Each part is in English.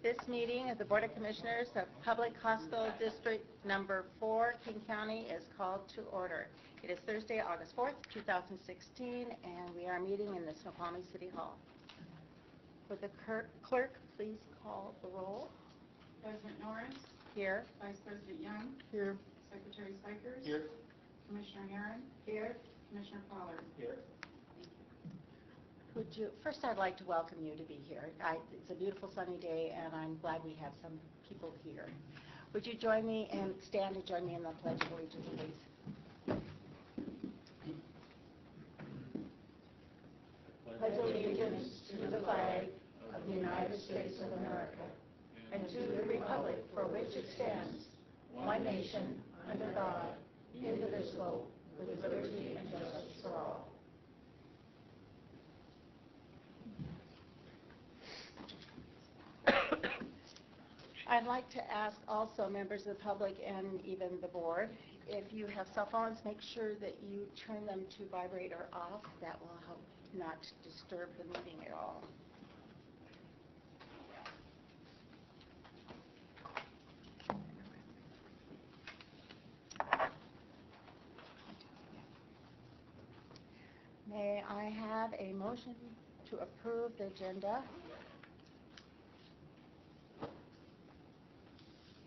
This meeting of the Board of Commissioners of Public Hospital District Number 4, King County is called to order. It is Thursday, August 4th, 2016, and we are meeting in the Snoqualmie City Hall. Would the clerk please call the roll? President Norris. Here. Vice President Young. Here. Secretary Spikers. Here. Commissioner Herron. Here. Commissioner Pollard. Here. First I'd like to welcome you to be here. It's a beautiful sunny day and I'm glad we have some people here. Would you join me and stand and join me in the Pledge of Allegiance, please? Pledge allegiance to the flag of the United States of America and to the republic for which it stands, one nation, under God, indivisible, with liberty and justice for all. I'd like to ask also members of the public and even the board, if you have cell phones, make sure that you turn them to vibrate or off. That will help not disturb the meeting at all. May I have a motion to approve the agenda?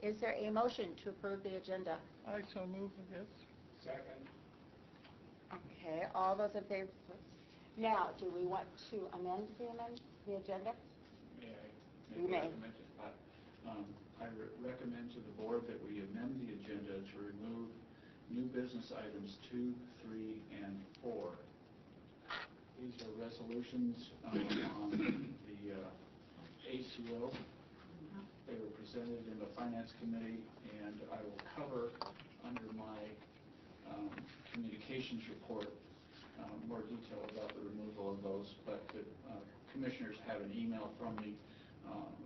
Is there a motion to approve the agenda? I so move, I guess. Second. Okay, all those in favor? Now, do we want to amend the agenda? May I You may. recommend it? I recommend to the board that we amend the agenda to remove new business items 2, 3, and 4. These are resolutions on the ACO. They were presented in the Finance Committee, and I will cover under my communications report more detail about the removal of those, but the commissioners have an email from me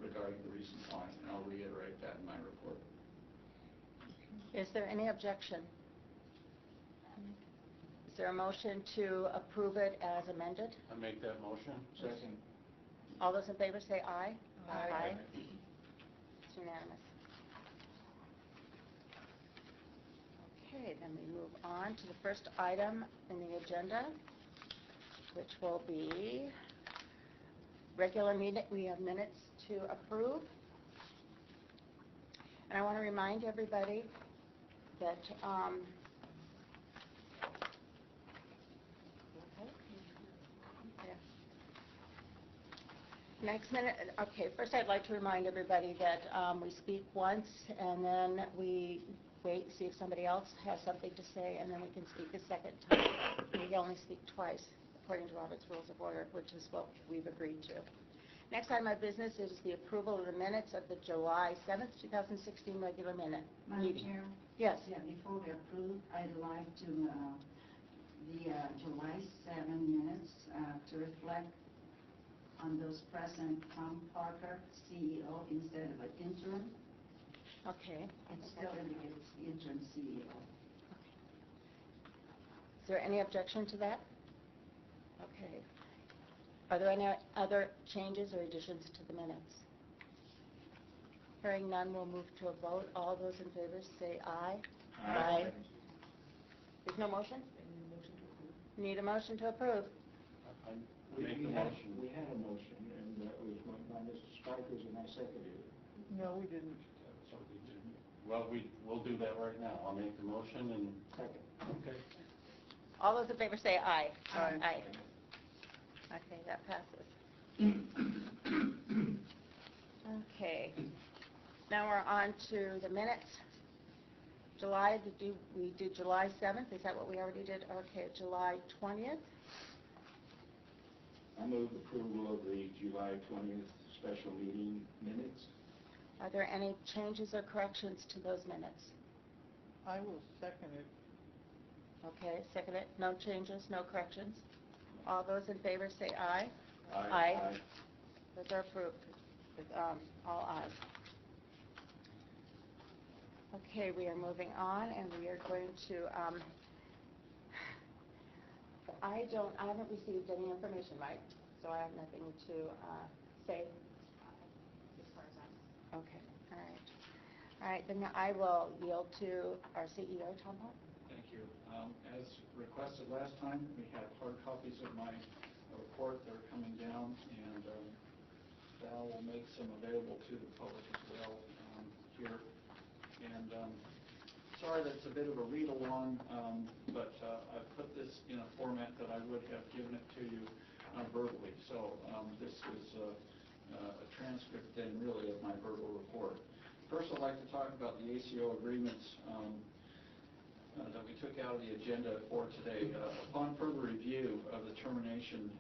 regarding the reasons why, and I'll reiterate that in my report. Is there any objection? Is there a motion to approve it as amended? I make that motion. Second. All those in favor say aye. Aye. It's unanimous. Okay, then we move on to the first item in the agenda, which will be regular meeting. We have minutes to approve. And I want to remind everybody that next minute, okay, first I'd like to remind everybody that we speak once and then we wait and see if somebody else has something to say, and then we can speak a second time. We only speak twice, according to Robert's Rules of Order, which is what we've agreed to. Next item of business is the approval of the minutes of the July 7th, 2016 regular meeting. Madam Chair? Yes. Yeah, before we approve, I'd like to, the July 7 minutes to reflect on those present, Tom Parker, CEO, instead of an interim. Okay. It's still indicates interim CEO. Is there any objection to that? Okay. Are there any other changes or additions to the minutes? Hearing none, we'll move to a vote. All those in favor say aye. Aye. There's no motion? Need a motion to approve. I make the motion. We had a motion, and that was by Mr. Spikers, and I seconded it. No, we didn't. Well, we'll do that right now. I'll make the motion and... Second. Okay. All those in favor say aye. Aye. Aye. Okay, that passes. Okay. Now we're on to the minutes. We did July 7th. Is that what we already did? Okay, July 20th. I move approval of the July 20th special meeting minutes. Are there any changes or corrections to those minutes? I will second it. Okay, second it. No changes, no corrections. All those in favor say aye. Aye. Those are approved with all ayes. Okay, we are moving on, and we are going to. I haven't received any information, right? So I have nothing to say as far as I'm right, then I will yield to our CEO, Tom Hart. Thank you. As requested last time, we have hard copies of my report that are coming down, and Val will make some available to the public as well here. And sorry that it's a bit of a read-along, but I've put this in a format that I would have given it to you verbally. So this is a transcript then really of my verbal report. First, I'd like to talk about the ACO agreements that we took out of the agenda for today. Upon further review of the termination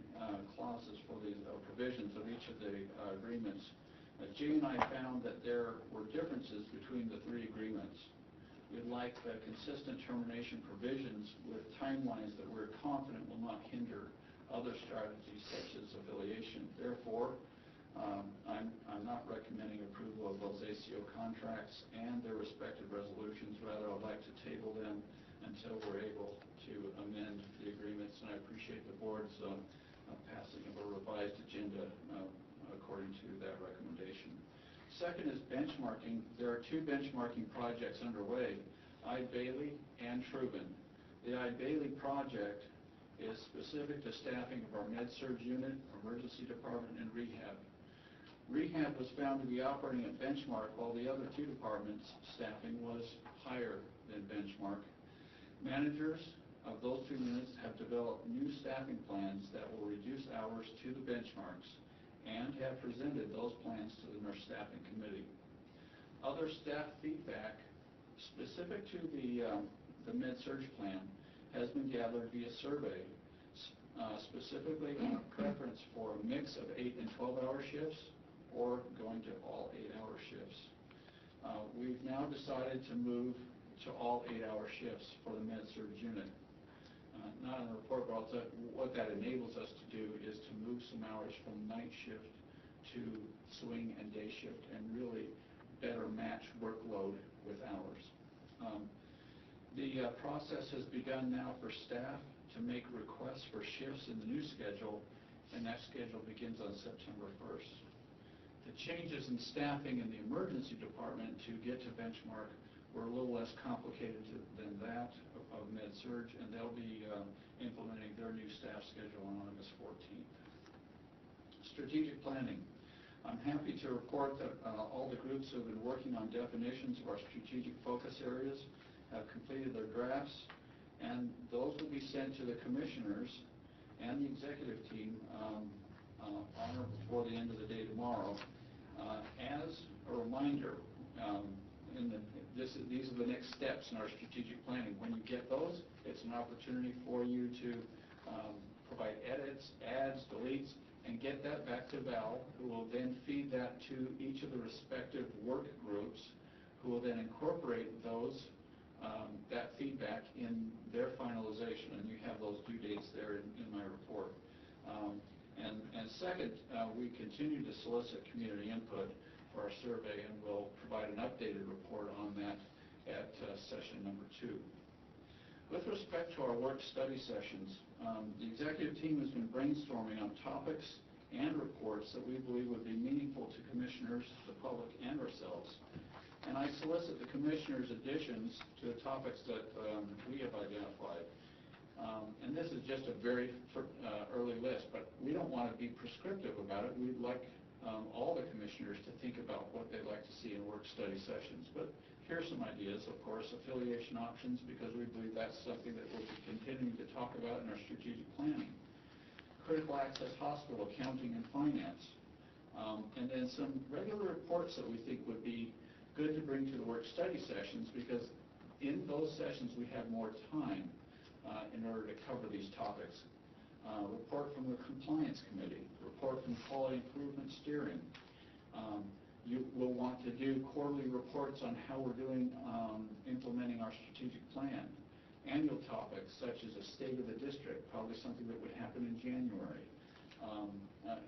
clauses for the provisions of each of the agreements, Jay and I found that there were differences between the three agreements. We'd like consistent termination provisions with timelines that we're confident will not hinder other strategies such as affiliation. Therefore, I'm not recommending approval of those ACO contracts and their respective resolutions. Rather, I'd like to table them until we're able to amend the agreements, and I appreciate the board's passing of a revised agenda according to that recommendation. Second is benchmarking. There are two benchmarking projects underway, Ide-Bailey and Truban. The Ide-Bailey project is specific to staffing of our med-surg unit, emergency department, and rehab. Rehab was found to be operating at benchmark, while the other two departments' staffing was higher than benchmark. Managers of those two units have developed new staffing plans that will reduce hours to the benchmarks and have presented those plans to the nurse staffing committee. Other staff feedback specific to the med-surg plan has been gathered via survey, specifically on a preference for a mix of 8 and 12-hour shifts or going to all 8-hour shifts. We've now decided to move to all 8-hour shifts for the med-surg unit. Not in the report, but what that enables us to do is to move some hours from night shift to swing and day shift and really better match workload with hours. The process has begun now for staff to make requests for shifts in the new schedule, and that schedule begins on September 1st. The changes in staffing in the emergency department to get to benchmark were a little less complicated than that of med-surg, and they'll be implementing their new staff schedule on August 14th. Strategic planning. I'm happy to report that all the groups who have been working on definitions of our strategic focus areas have completed their drafts, and those will be sent to the commissioners and the executive team on or before the end of the day tomorrow. As a reminder, these are the next steps in our strategic planning. When you get those, it's an opportunity for you to provide edits, adds, deletes, and get that back to Val, who will then feed that to each of the respective work groups, who will then incorporate those that feedback in their finalization, and you have those due dates there in my report. And second, we continue to solicit community input for our survey, and we'll provide an updated report on that at session number 2. With respect to our work study sessions, the executive team has been brainstorming on topics and reports that we believe would be meaningful to commissioners, the public, and ourselves. And I solicit the commissioners' additions to the topics that we have identified. And this is just a very early list, but we don't want to be prescriptive about it. We'd like all the commissioners to think about what they'd like to see in work study sessions. But here's some ideas, of course: affiliation options, because we believe that's something that we'll be continuing to talk about in our strategic planning. Critical access hospital accounting and finance. And then some regular reports that we think would be good to bring to the work study sessions, because in those sessions we have more time in order to cover these topics. Report from the compliance committee, report from quality improvement steering. You will want to do quarterly reports on how we're doing implementing our strategic plan. Annual topics such as a state of the district, probably something that would happen in January.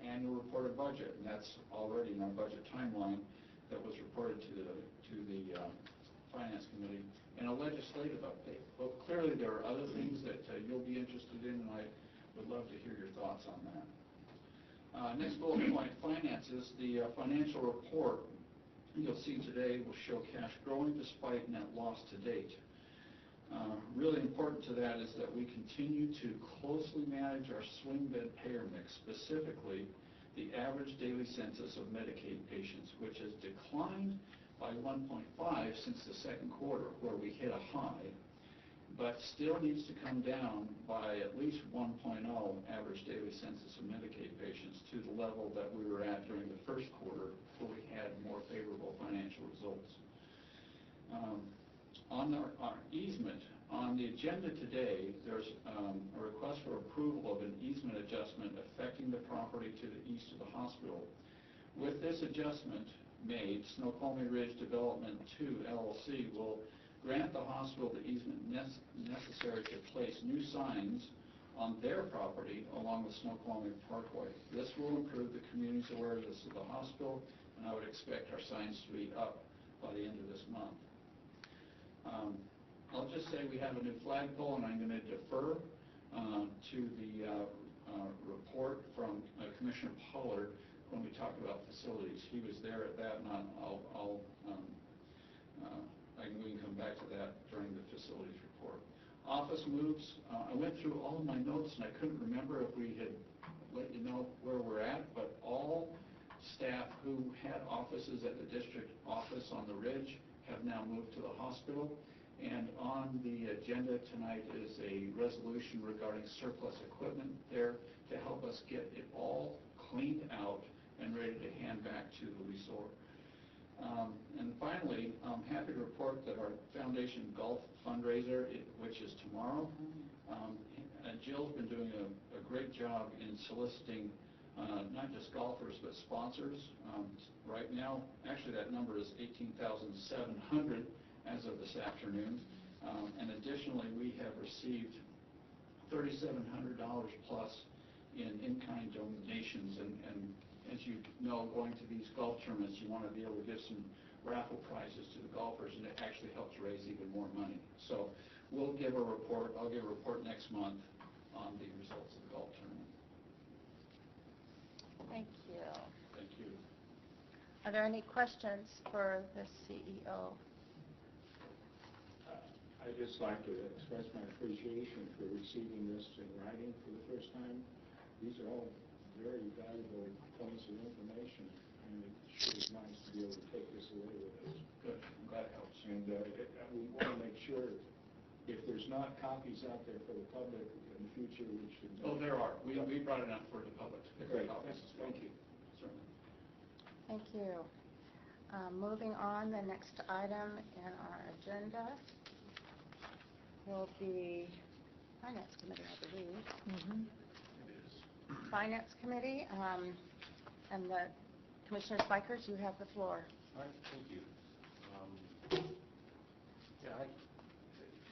Annual report of budget, and that's already in our budget timeline that was reported to the finance committee, and a legislative update. Well, clearly there are other things that you'll be interested in, and I would love to hear your thoughts on that. Next bullet point, finances. The financial report you'll see today will show cash growing despite net loss to date. Really important to that is that we continue to closely manage our swing bed payer mix, specifically the average daily census of Medicaid patients, which has declined by 1.5 since the second quarter, where we hit a high, but still needs to come down by at least 1.0 average daily census of Medicaid patients to the level that we were at during the first quarter, where we had more favorable financial results. On our easement, on the agenda today, there's a request for approval of an easement adjustment affecting the property to the east of the hospital. With this adjustment made, Snoqualmie Ridge Development 2 LLC will grant the hospital the easement necessary to place new signs on their property along the Snoqualmie Parkway. This will improve the community's awareness of the hospital, and I would expect our signs to be up by the end of this month. I'll just say we have a new flagpole, and I'm going to defer to the report from Commissioner Pollard when we talk about facilities. He was there at that, and we can come back to that during the facilities report. Office moves. I went through all of my notes, and I couldn't remember if we had let you know where we're at, but all staff who had offices at the district office on the Ridge have now moved to the hospital. And on the agenda tonight is a resolution regarding surplus equipment there to help us get it all cleaned out and ready to hand back to the resort. And finally, I'm happy to report that our foundation golf fundraiser, which is tomorrow, Jill's been doing a great job in soliciting not just golfers but sponsors. Right now, actually that number is 18,700 as of this afternoon. And additionally, we have received $3,700 plus in-kind donations. And as you know, going to these golf tournaments, you want to be able to give some raffle prizes to the golfers, and it actually helps raise even more money. So we'll give a report. I'll give a report next month on the results of the golf tournament. Thank you. Thank you. Are there any questions for the CEO? I'd just like to express my appreciation for receiving this in writing for the first time. These are all very valuable points of information, and it sure is nice to be able to take this away with us. Good. I'm glad it helps. And we want to make sure, if there's not copies out there for the public in the future, we should... Oh, there are. We brought it out for the public to pick Great. up copies as well. Thank you. Certainly. Thank you. Moving on, the next item in our agenda will be Finance Committee, I believe. It is. Finance Committee, and the Commissioner Spikers, you have the floor. All right, thank you.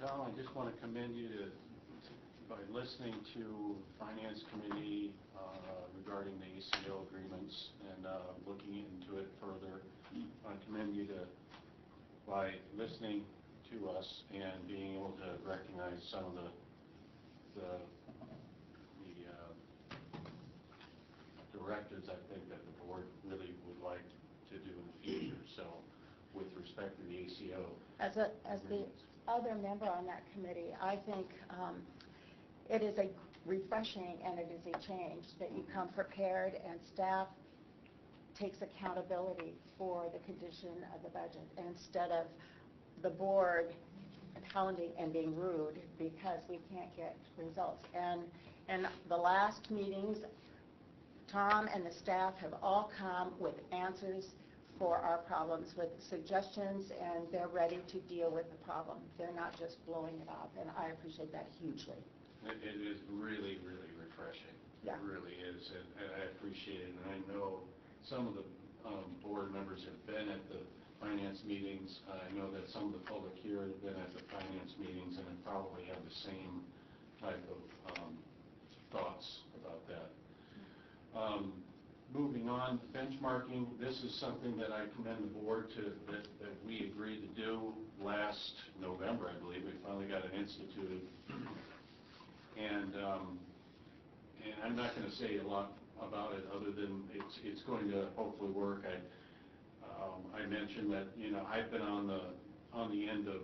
Tom, I just want to commend you by listening to Finance Committee regarding the ACO agreements and looking into it further. I commend you by listening to us and being able to recognize some of the directives I think that the board really would like to do in the future. So, with respect to the ACO, As the other member on that committee, I think it is a refreshing and it is a change that you come prepared and staff takes accountability for the condition of the budget instead of the board pounding and being rude because we can't get results. And the last meetings, Tom and the staff have all come with answers for our problems, with suggestions, and they're ready to deal with the problem. They're not just blowing it off, and I appreciate that hugely. it is really, really refreshing. Yeah. It really is, and I appreciate it. And I know some of the board members have been at the finance meetings. I know that some of the public here have been at the finance meetings and probably have the same type of thoughts about that. Moving on, benchmarking. This is something that I commend the board to, that we agreed to do last November, I believe. We finally got it instituted. And I'm not going to say a lot about it other than it's going to hopefully work. I mentioned that, I've been on the end of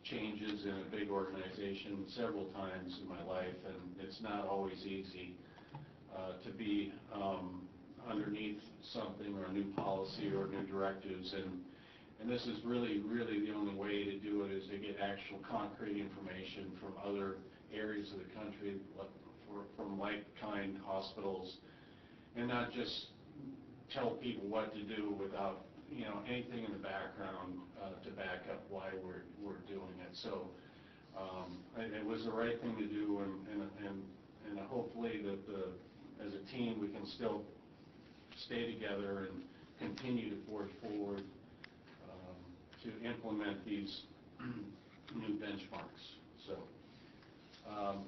changes in a big organization several times in my life, and it's not always easy to be underneath something or a new policy or new directives, and this is really the only way to do it, is to get actual concrete information from other areas of the country, from like-kind hospitals, and not just tell people what to do without anything in the background to back up why we're doing it. So it was the right thing to do, and hopefully that as a team we can still stay together and continue to forge forward to implement these new benchmarks. So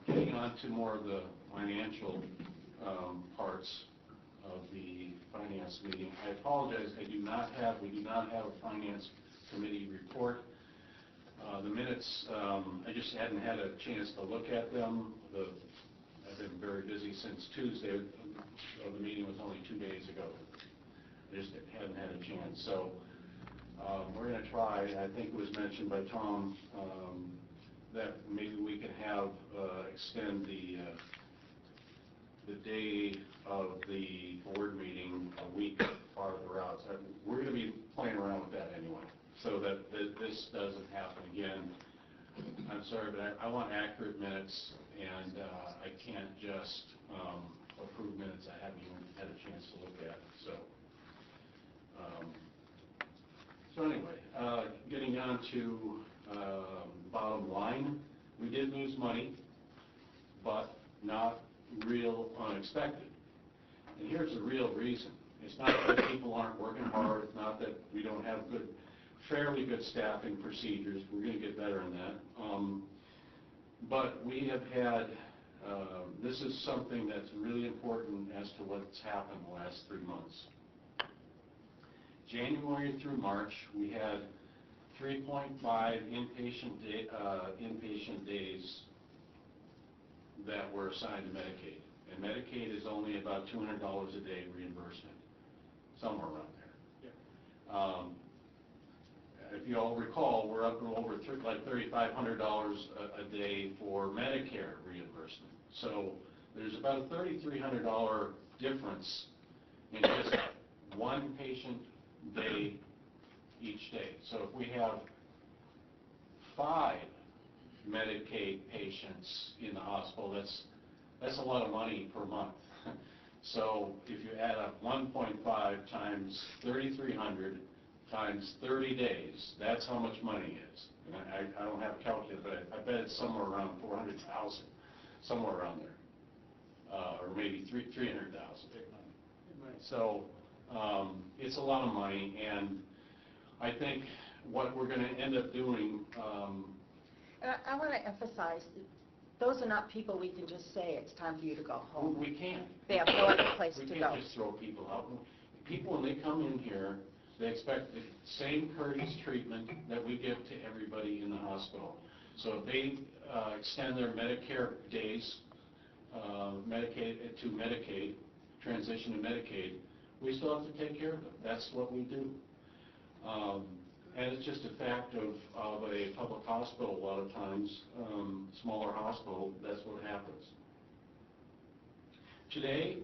getting on to more of the financial parts of the finance meeting. I apologize, we do not have a finance committee report. The minutes, I just hadn't had a chance to look at them. I've been very busy since Tuesday. The meeting was only 2 days ago. I just hadn't had a chance. So we're going to try, I think it was mentioned by Tom, that maybe we can extend the day of the board meeting a week farther out. So we're going to be playing around with that anyway, so that this doesn't happen again. I'm sorry, but I want accurate minutes, and I can't just approve minutes I haven't even had a chance to look at. So anyway, getting on to bottom line, we did lose money, but not real unexpected. And here's the real reason. It's not that people aren't working hard. It's not that we don't have fairly good staffing procedures. We're going to get better in that. But we have had, this is something that's really important as to what's happened the last 3 months. January through March, we had 3.5 inpatient days that were assigned to Medicaid. And Medicaid is only about $200 a day reimbursement, somewhere around there. Yeah. If you all recall, we're up to over like $3,500 a day for Medicare reimbursement. So there's about a $3,300 difference in just one patient day each day. So if we have 5 Medicaid patients in the hospital, that's a lot of money per month. So if you add up 1.5 times 3,300 times 30 days, that's how much money is. And I don't have a calculator, but I bet it's somewhere around 400,000, somewhere around there, or maybe 300,000. So it's a lot of money, and I think what we're going to end up doing. I want to emphasize, those are not people we can just say, it's time for you to go home. We can't. They have no other place to go. We can't just throw people out. People, when they come in here, they expect the same courteous treatment that we give to everybody in the hospital. So if they extend their Medicare days, Medicaid to Medicaid, transition to Medicaid, we still have to take care of them. That's what we do. And it's just a fact of a public hospital a lot of times, smaller hospital, that's what happens. Today,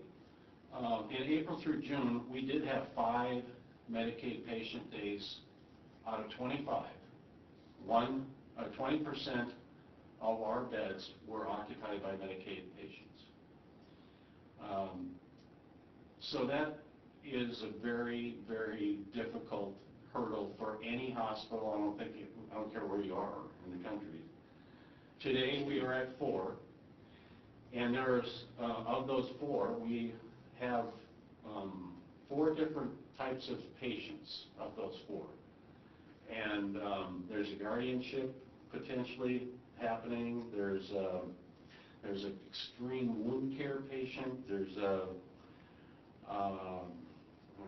in April through June, we did have 5 Medicaid patient days out of 25. 20% of our beds were occupied by Medicaid patients. So that is a very, very difficult hurdle for any hospital. I don't care where you are in the country. Today we are at 4, and there's of those 4, we have 4 different types of patients of those 4. And there's a guardianship potentially happening. There's an extreme wound care patient. There's a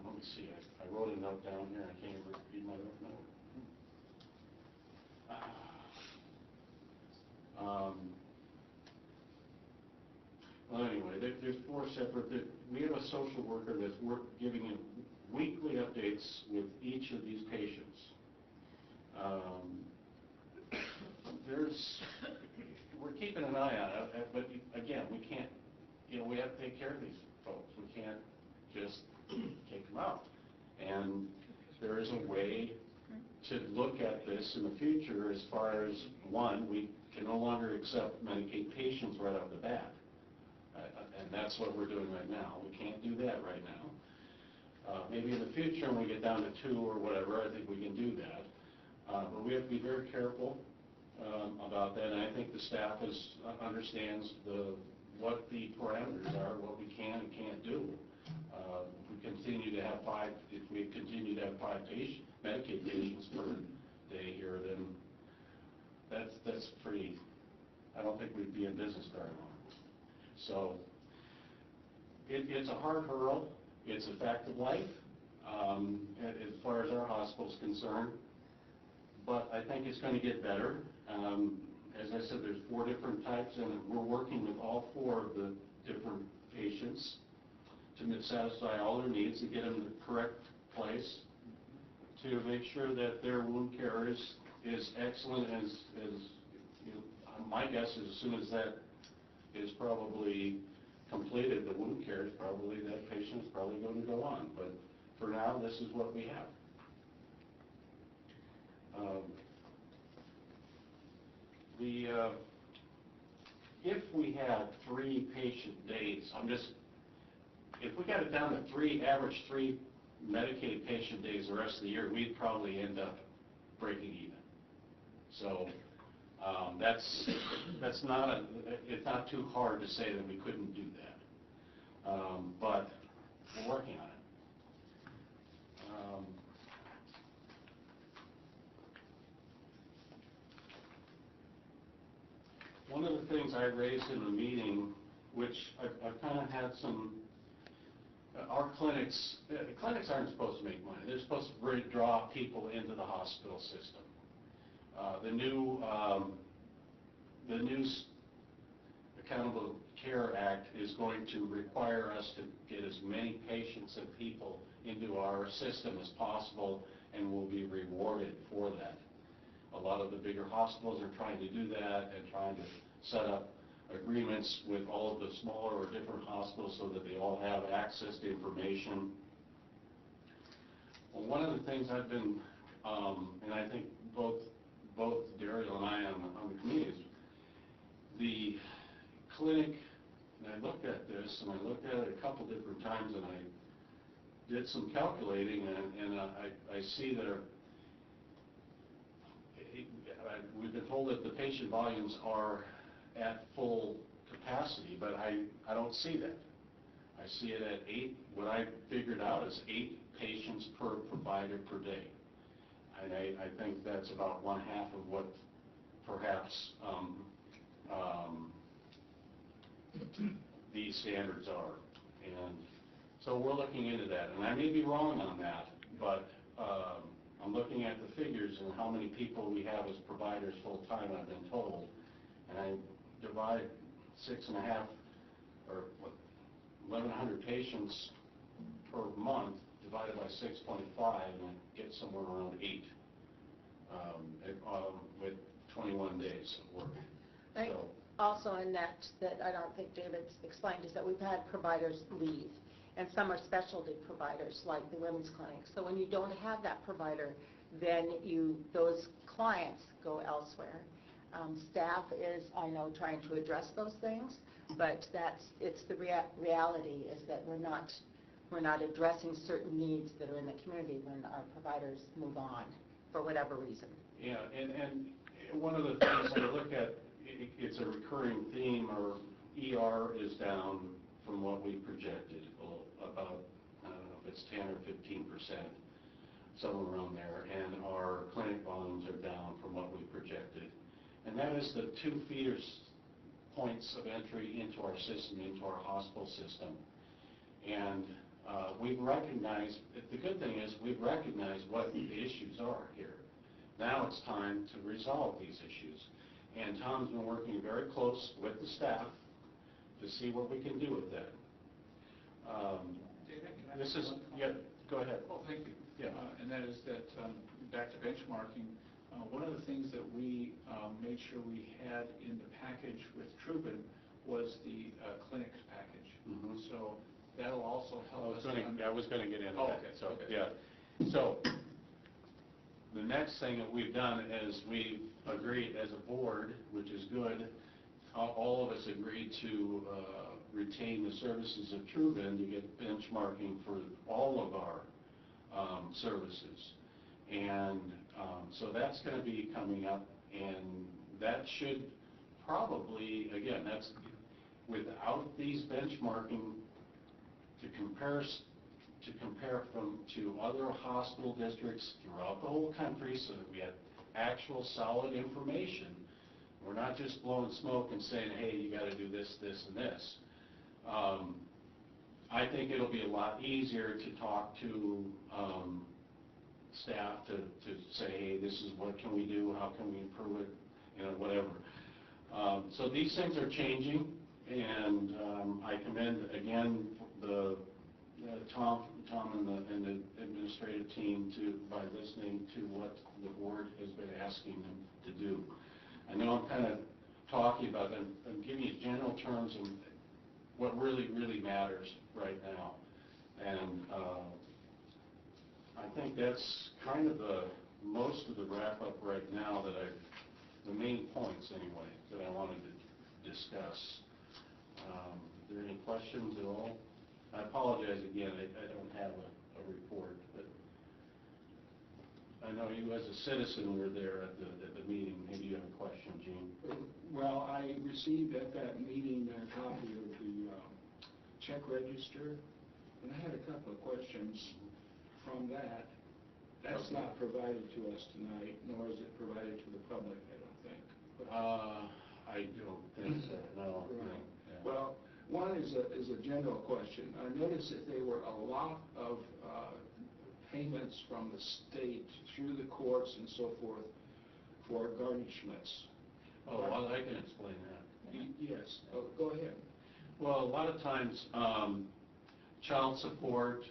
let me see. I wrote a note down here. I can't even read my note. Well, anyway, there's 4 separate. We have a social worker that's giving a weekly update escalates with each of these patients. We're keeping an eye on it, but again, we can't, we have to take care of these folks. We can't just take them out. And there is a way to look at this in the future as far as, one, we can no longer accept Medicaid patients right off the bat. And that's what we're doing right now. We can't do that right now. Maybe in the future when we get down to 2 or whatever, I think we can do that. But we have to be very careful about that, and I think the staff understands what the parameters are, what we can and can't do. If we continue to have 5 Medicaid patients per day here, then that's pretty, I don't think we'd be in business very long. So it's a hard hurdle. It's a fact of life as far as our hospital's concerned. But I think it's going to get better. As I said, there's 4 different types, and we're working with all 4 of the different patients to satisfy all their needs and get them to the correct place to make sure that their wound care is excellent. As my guess is, as soon as that is probably completed, the wound care is probably, that patient is probably going to go on. But for now, this is what we have. If we had 3 patient days, if we got it down to average 3 Medicaid patient days the rest of the year, we'd probably end up breaking even. So it's not too hard to say that we couldn't do that. But we're working on it. One of the things I raised in the meeting, which I've kind of had some, our clinics aren't supposed to make money. They're supposed to draw people into the hospital system. The new Accountable Care Act is going to require us to get as many patients and people into our system as possible, and we'll be rewarded for that. A lot of the bigger hospitals are trying to do that and trying to set up agreements with all of the smaller or different hospitals so that they all have access to information. Well, one of the things I've been, and I think both Daryl and I on the committee, is the clinic, and I looked at this, and I looked at it a couple different times, and I did some calculating, and I see that we've been told that the patient volumes are at full capacity, but I don't see that. I see it at 8. What I figured out is 8 patients per provider per day. And I think that's about 1/2 of what perhaps these standards are. And so we're looking into that. And I may be wrong on that, but I'm looking at the figures and how many people we have as providers full-time, I've been told. And I divide 6.5 or 1,100 patients per month divided by 6.5, and I get somewhere around 8 with 21 days of work. Right. So, also in that I don't think David's explained is that we've had providers leave, and some are specialty providers like the women's clinic. So when you don't have that provider, then those clients go elsewhere. Staff is, I know, trying to address those things, but it's the reality is that we're not addressing certain needs that are in the community when our providers move on for whatever reason. yeah, and one of the things I look at, it's a recurring theme. Our ER is down from what we projected, about, I don't know if it's 10 or 15%, somewhere around there, and our clinic volumes are down from what we projected. And that is the 2 feeder points of entry into our system, into our hospital system. And we've recognized, the good thing is we've recognized what the issues are here. Now it's time to resolve these issues. And Tom's been working very close with the staff to see what we can do with that. David, can I This make is, one yeah, comment? Go ahead. Oh, thank you. Yeah. And that is that, back to benchmarking, one of the things that we made sure we had in the package with Trubin was the clinics package. Mhm. So that'll also help us. I was going to get into Oh, that. okay, So, okay. yeah. So the next thing that we've done is we've agreed as a board, which is good, all of us agreed to retain the services of Trubin to get benchmarking for all of our services. And so that's going to be coming up, and that should probably, again, that's without these benchmarking to compare to other hospital districts throughout the whole country so that we have actual solid information. We're not just blowing smoke and saying, hey, you got to do this, this, and this. I think it'll be a lot easier to talk to staff to say, hey, this is what can we do, how can we improve it, whatever. So these things are changing, and I commend, again, Tom and the administrative team by listening to what the board has been asking them to do. I know I'm kind of talking about them. I'm giving you general terms of what really, really matters right now. And I think that's kind of most of the wrap-up right now the main points anyway, that I wanted to discuss. Are there any questions at all? I apologize again, I don't have a report, but I know you as a citizen were there at the meeting. Maybe you have a question, Gene. Well, I received at that meeting a copy of the check register, and I had a couple of questions from that. That's not provided to us tonight, nor is it provided to the public, I don't think. I don't think so, no. Right. Yeah. Well, one is a general question. I noticed that there were a lot of payments from the state through the courts and so forth for garnishments. Oh, well, I can explain that. Yes, go ahead. Well, a lot of times, child support,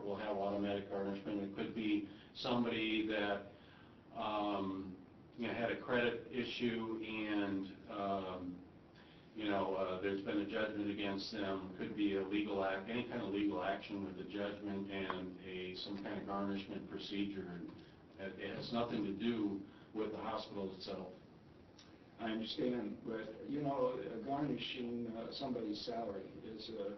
will have automatic garnishment. It could be somebody that, had a credit issue and, there's been a judgment against them. Could be a legal act, any kind of legal action with a judgment and some kind of garnishment procedure. It has nothing to do with the hospital itself. I understand, but, garnishing somebody's salary is a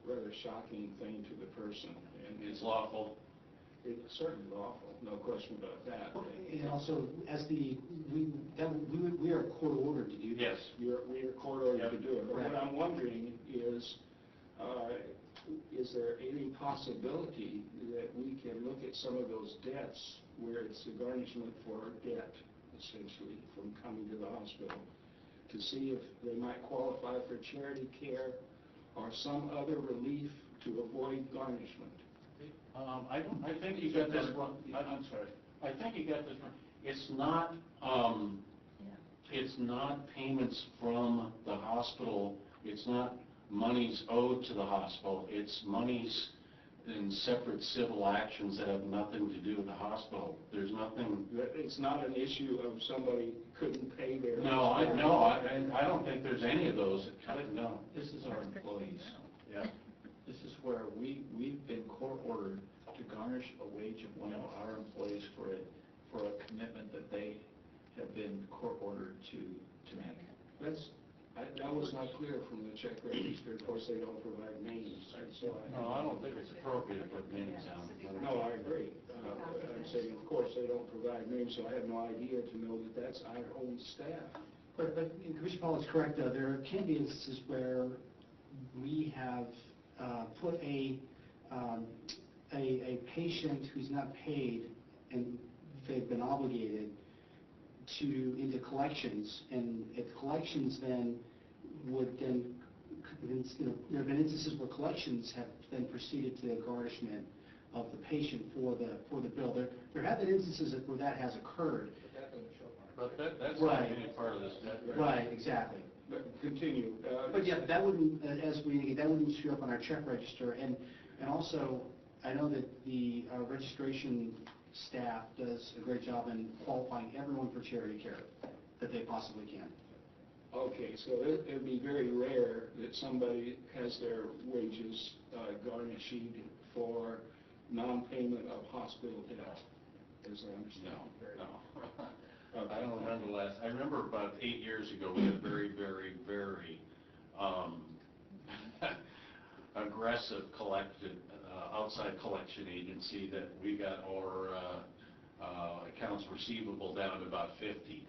rather shocking thing to the person. And It's lawful. It's certainly lawful, no question about that. And also, we are court ordered to do this. Yes. We are court ordered to do it. But Correct. what I'm wondering is there any possibility that we can look at some of those debts where it's a garnishment for debt, essentially, from coming to the hospital, to see if they might qualify for charity care or some other relief to avoid garnishment? I think you got this wrong. I'm sorry. I think you got this wrong. It's not payments from the hospital. It's not monies owed to the hospital. It's monies in separate civil actions that have nothing to do with the hospital. There's nothing. It's not an issue of somebody couldn't pay their... No, I don't think there's any of those. No. This is our employees. Yeah. This is where we've been court ordered to garnish a wage of one of our employees for a commitment that they have been court ordered to make. That was not clear from the check register. Of course, they don't provide names. No, I don't think it's appropriate to put names down. No, I agree. I'm saying, of course, they don't provide names, so I have no idea to know that that's our own staff. But Commissioner Paul is correct, though. There can be instances where we have put a patient who's not paid and they've been obligated into collections, and if collections then would then, there have been instances where collections have then proceeded to the garnishment of the patient for the bill. There have been instances where that has occurred. But that doesn't show. But that's Right. not any part of this debt. Right, exactly. But continue. But yeah, that wouldn't, as we indicate, that wouldn't show up on our check register. And also, I know that the registration staff does a great job in qualifying everyone for charity care that they possibly can. Okay, so it'd be very rare that somebody has their wages garnished for non-payment of hospital debt, as I understand. No. I don't remember I remember about 8 years ago, we had a very, very, very aggressive outside collection agency that we got our accounts receivable down to about 50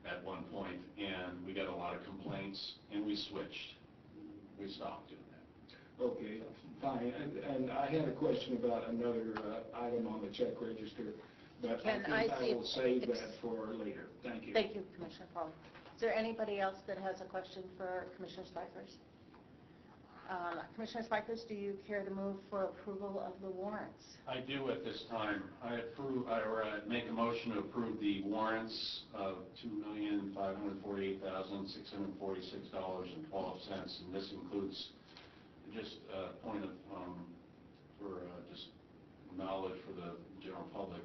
at one point, and we got a lot of complaints, and we switched. We stopped doing that. Okay, fine. And I had a question about another item on the check register, but I think I will save that for later. Thank you. Thank you, Commissioner Paul. Is there anybody else that has a question for Commissioner Spikers? Commissioner Spikers, do you care to move for approval of the warrants? I do at this time. I make a motion to approve the warrants of $2,548,646.12, and this includes just a point of just knowledge for the general public.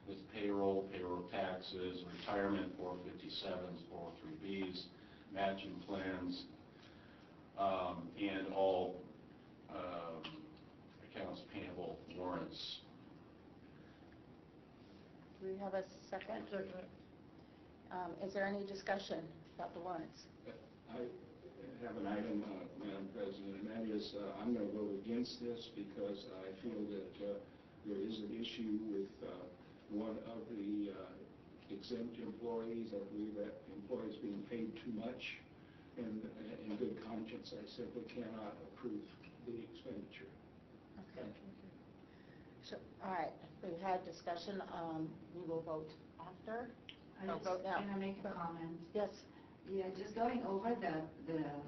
It's payroll taxes, retirement 457s, 403Bs, matching plans, and all accounts payable warrants. Do we have a second? Is there any discussion about the warrants? I have an item, Madam President, and that is I'm going to vote against this because I feel that there is an issue with one of the exempt employees. I believe that employee is being paid too much, and in good conscience, I simply cannot approve the expenditure. Okay. So, all right, we've had discussion. We will vote after. Vote now. Can I make a comment? Yes. Yeah, just going over the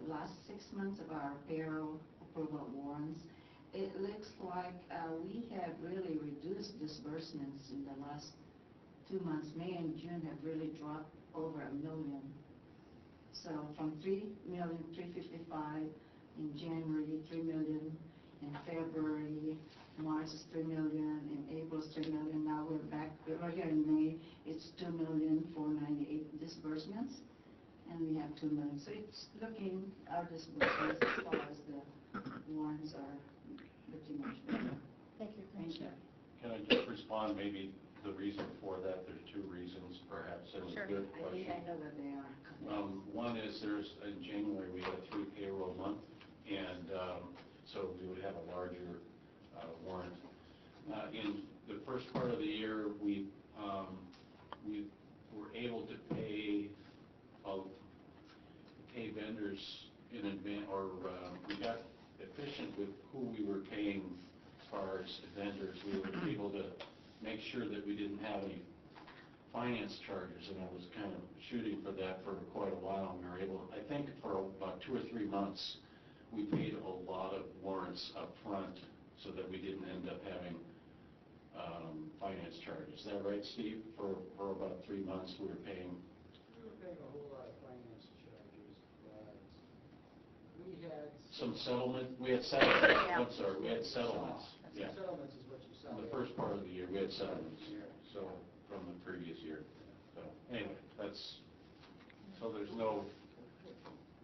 last 6 months of our payroll approval warrants, it looks like we have really reduced disbursements in the last 2 months. May and June have really dropped over $1 million. So from $3,355,000 in January, $3 million in February, March is $3 million, in April is $3 million. Now we're back. We're here in May. It's $2,498,000 disbursements, and we have $2 million. So it's looking, our disbursements as far as the warrants are pretty much better. Thank you, Commissioner. Can I just respond maybe the reason for that? There's 2 reasons, perhaps. That was a good I think question. I know that they are. One is in January we had a 3 payroll month, and so we would have a larger warrant. In the first part of the year, we were able to pay vendors in advance, or we got efficient with who we were paying as far as vendors. We were able to make sure that we didn't have any finance charges, and I was kind of shooting for that for quite a while. We were able, I think for about 2 or 3 months, we paid a lot of warrants up front so that we didn't end up having finance charges. Is that right, Steve? For about 3 months we were paying. We were paying a whole lot of finance charges, but we had Some settlement, we had settlements. Yeah. I'm sorry, we had settlements. some Yeah. settlements is what you saw. In the first part of the year, we had settlements, so, from the previous year. So, anyway, so there's no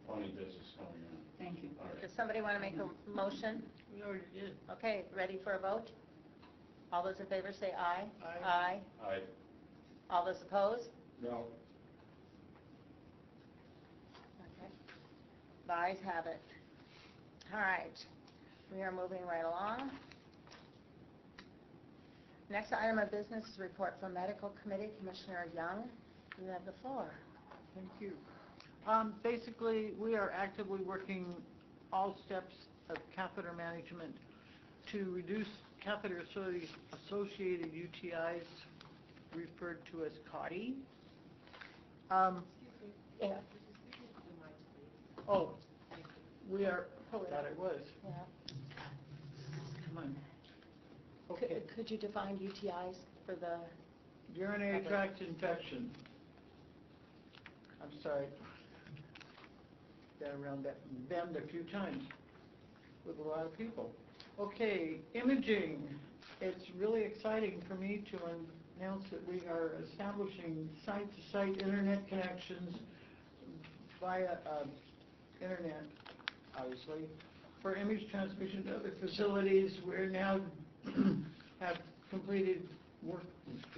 funny business going on. Thank you. All right. Does somebody want to make a motion? We already did. Okay, ready for a vote? All those in favor say aye. Aye. Aye. All those opposed? No. Okay. The ayes have it. All right, we are moving right along. Next item of business is report from Medical Committee. Commissioner Young, you have the floor. Thank you. Basically, we are actively working all steps of catheter management to reduce catheter-associated UTIs, referred to as CAUTI. Yeah. Oh, we are, thought I was. Yeah. Come on. Okay. Could you define UTIs for the... Urinary tract infection. I'm sorry. that around that bend a few times with a lot of people. Okay, imaging. It's really exciting for me to announce that we are establishing site-to-site internet connections via internet, obviously, for image transmission to other facilities. We're now have completed work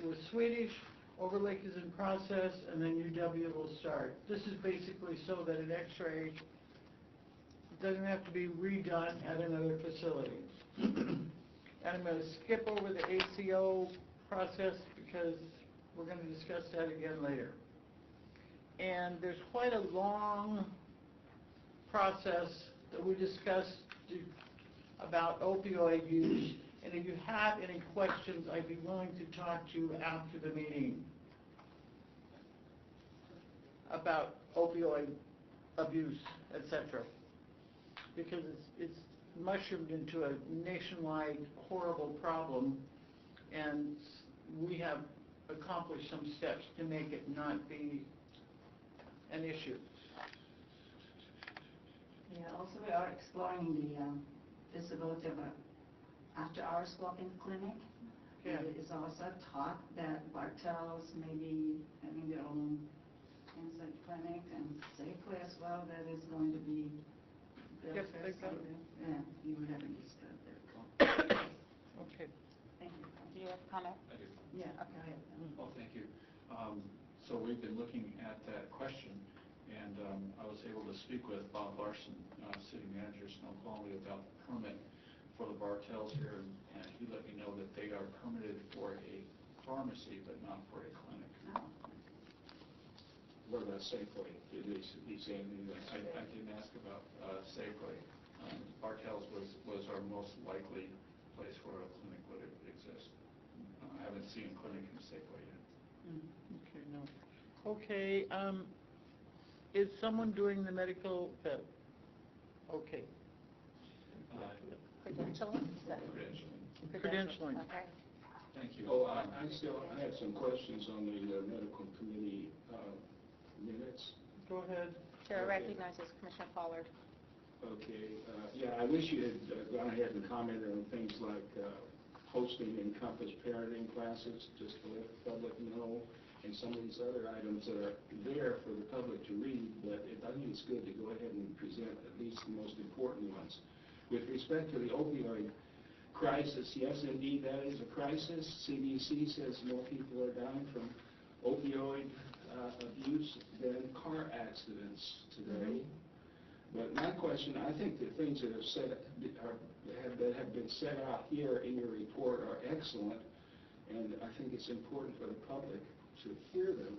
with Swedish, Overlake is in process, and then UW will start. This is basically so that an X-ray doesn't have to be redone at another facility. And I'm going to skip over the ACO process because we're going to discuss that again later. And there's quite a long process that we discussed about opioid use. And if you have any questions, I'd be willing to talk to you after the meeting about opioid abuse, etc. Because it's mushroomed into a nationwide horrible problem, and we have accomplished some steps to make it not be an issue. Yeah, also we are exploring the possibility of a after-hours walk-in clinic. Yeah. It's also taught that Bartels may be having their own inside clinic, and Safeway as well, that is going to be built. Yes, they've got it. Yeah, you were having discussed that. Okay. Thank you. Do you have a comment? I do. Yeah, go ahead. Oh, thank you. So we've been looking at that question, and I was able to speak with Bob Larson, City Manager, Snoqualmie, about the permit for the Bartels here, and he let me know that they are permitted for a pharmacy, but not for a clinic. No. What about Safeway? Did he say anything? I didn't ask about Safeway. Bartels was our most likely place where a clinic would exist. I haven't seen a clinic in Safeway yet. Okay, no. Okay, is someone doing the medical, okay. Credentialing? Is that- Credentialing. Okay. Thank you. Oh, I have some questions on the medical committee minutes. Go ahead. Chair Okay. recognizes Commissioner Pollard. Okay, yeah, I wish you had gone ahead and commented on things like hosting Encompass parenting classes, just to let the public know, and some of these other items that are there for the public to read, but I think it's good to go ahead and present at least the most important ones. With respect to the opioid crisis, yes, indeed, that is a crisis. CDC says more people are dying from opioid abuse than car accidents today. But my question, I think the things that have been set out here in your report are excellent, and I think it's important for the public to hear them.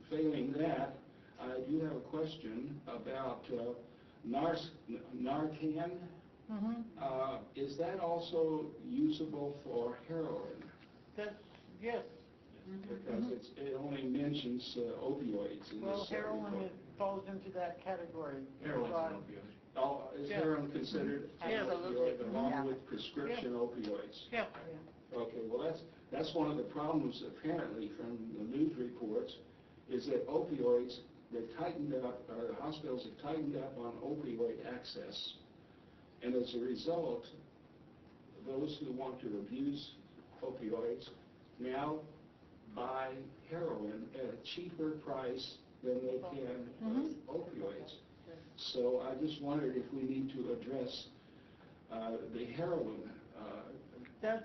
Failing that, I do have a question about Narcan. Is that also usable for heroin? That's, yes. Because it only mentions opioids in Well, this heroin report. falls into that category. Heroin's Broad. an opioid. Oh, is Yeah. heroin considered an Absolutely. opioid along Yeah. with prescription opioids? Yeah. Okay, well, that's one of the problems apparently from the news reports, is that opioids, they've tightened up, or the hospitals have tightened up on opioid access. And as a result, those who want to abuse opioids now buy heroin at a cheaper price than they can opioids. So I just wondered if we need to address the heroin That's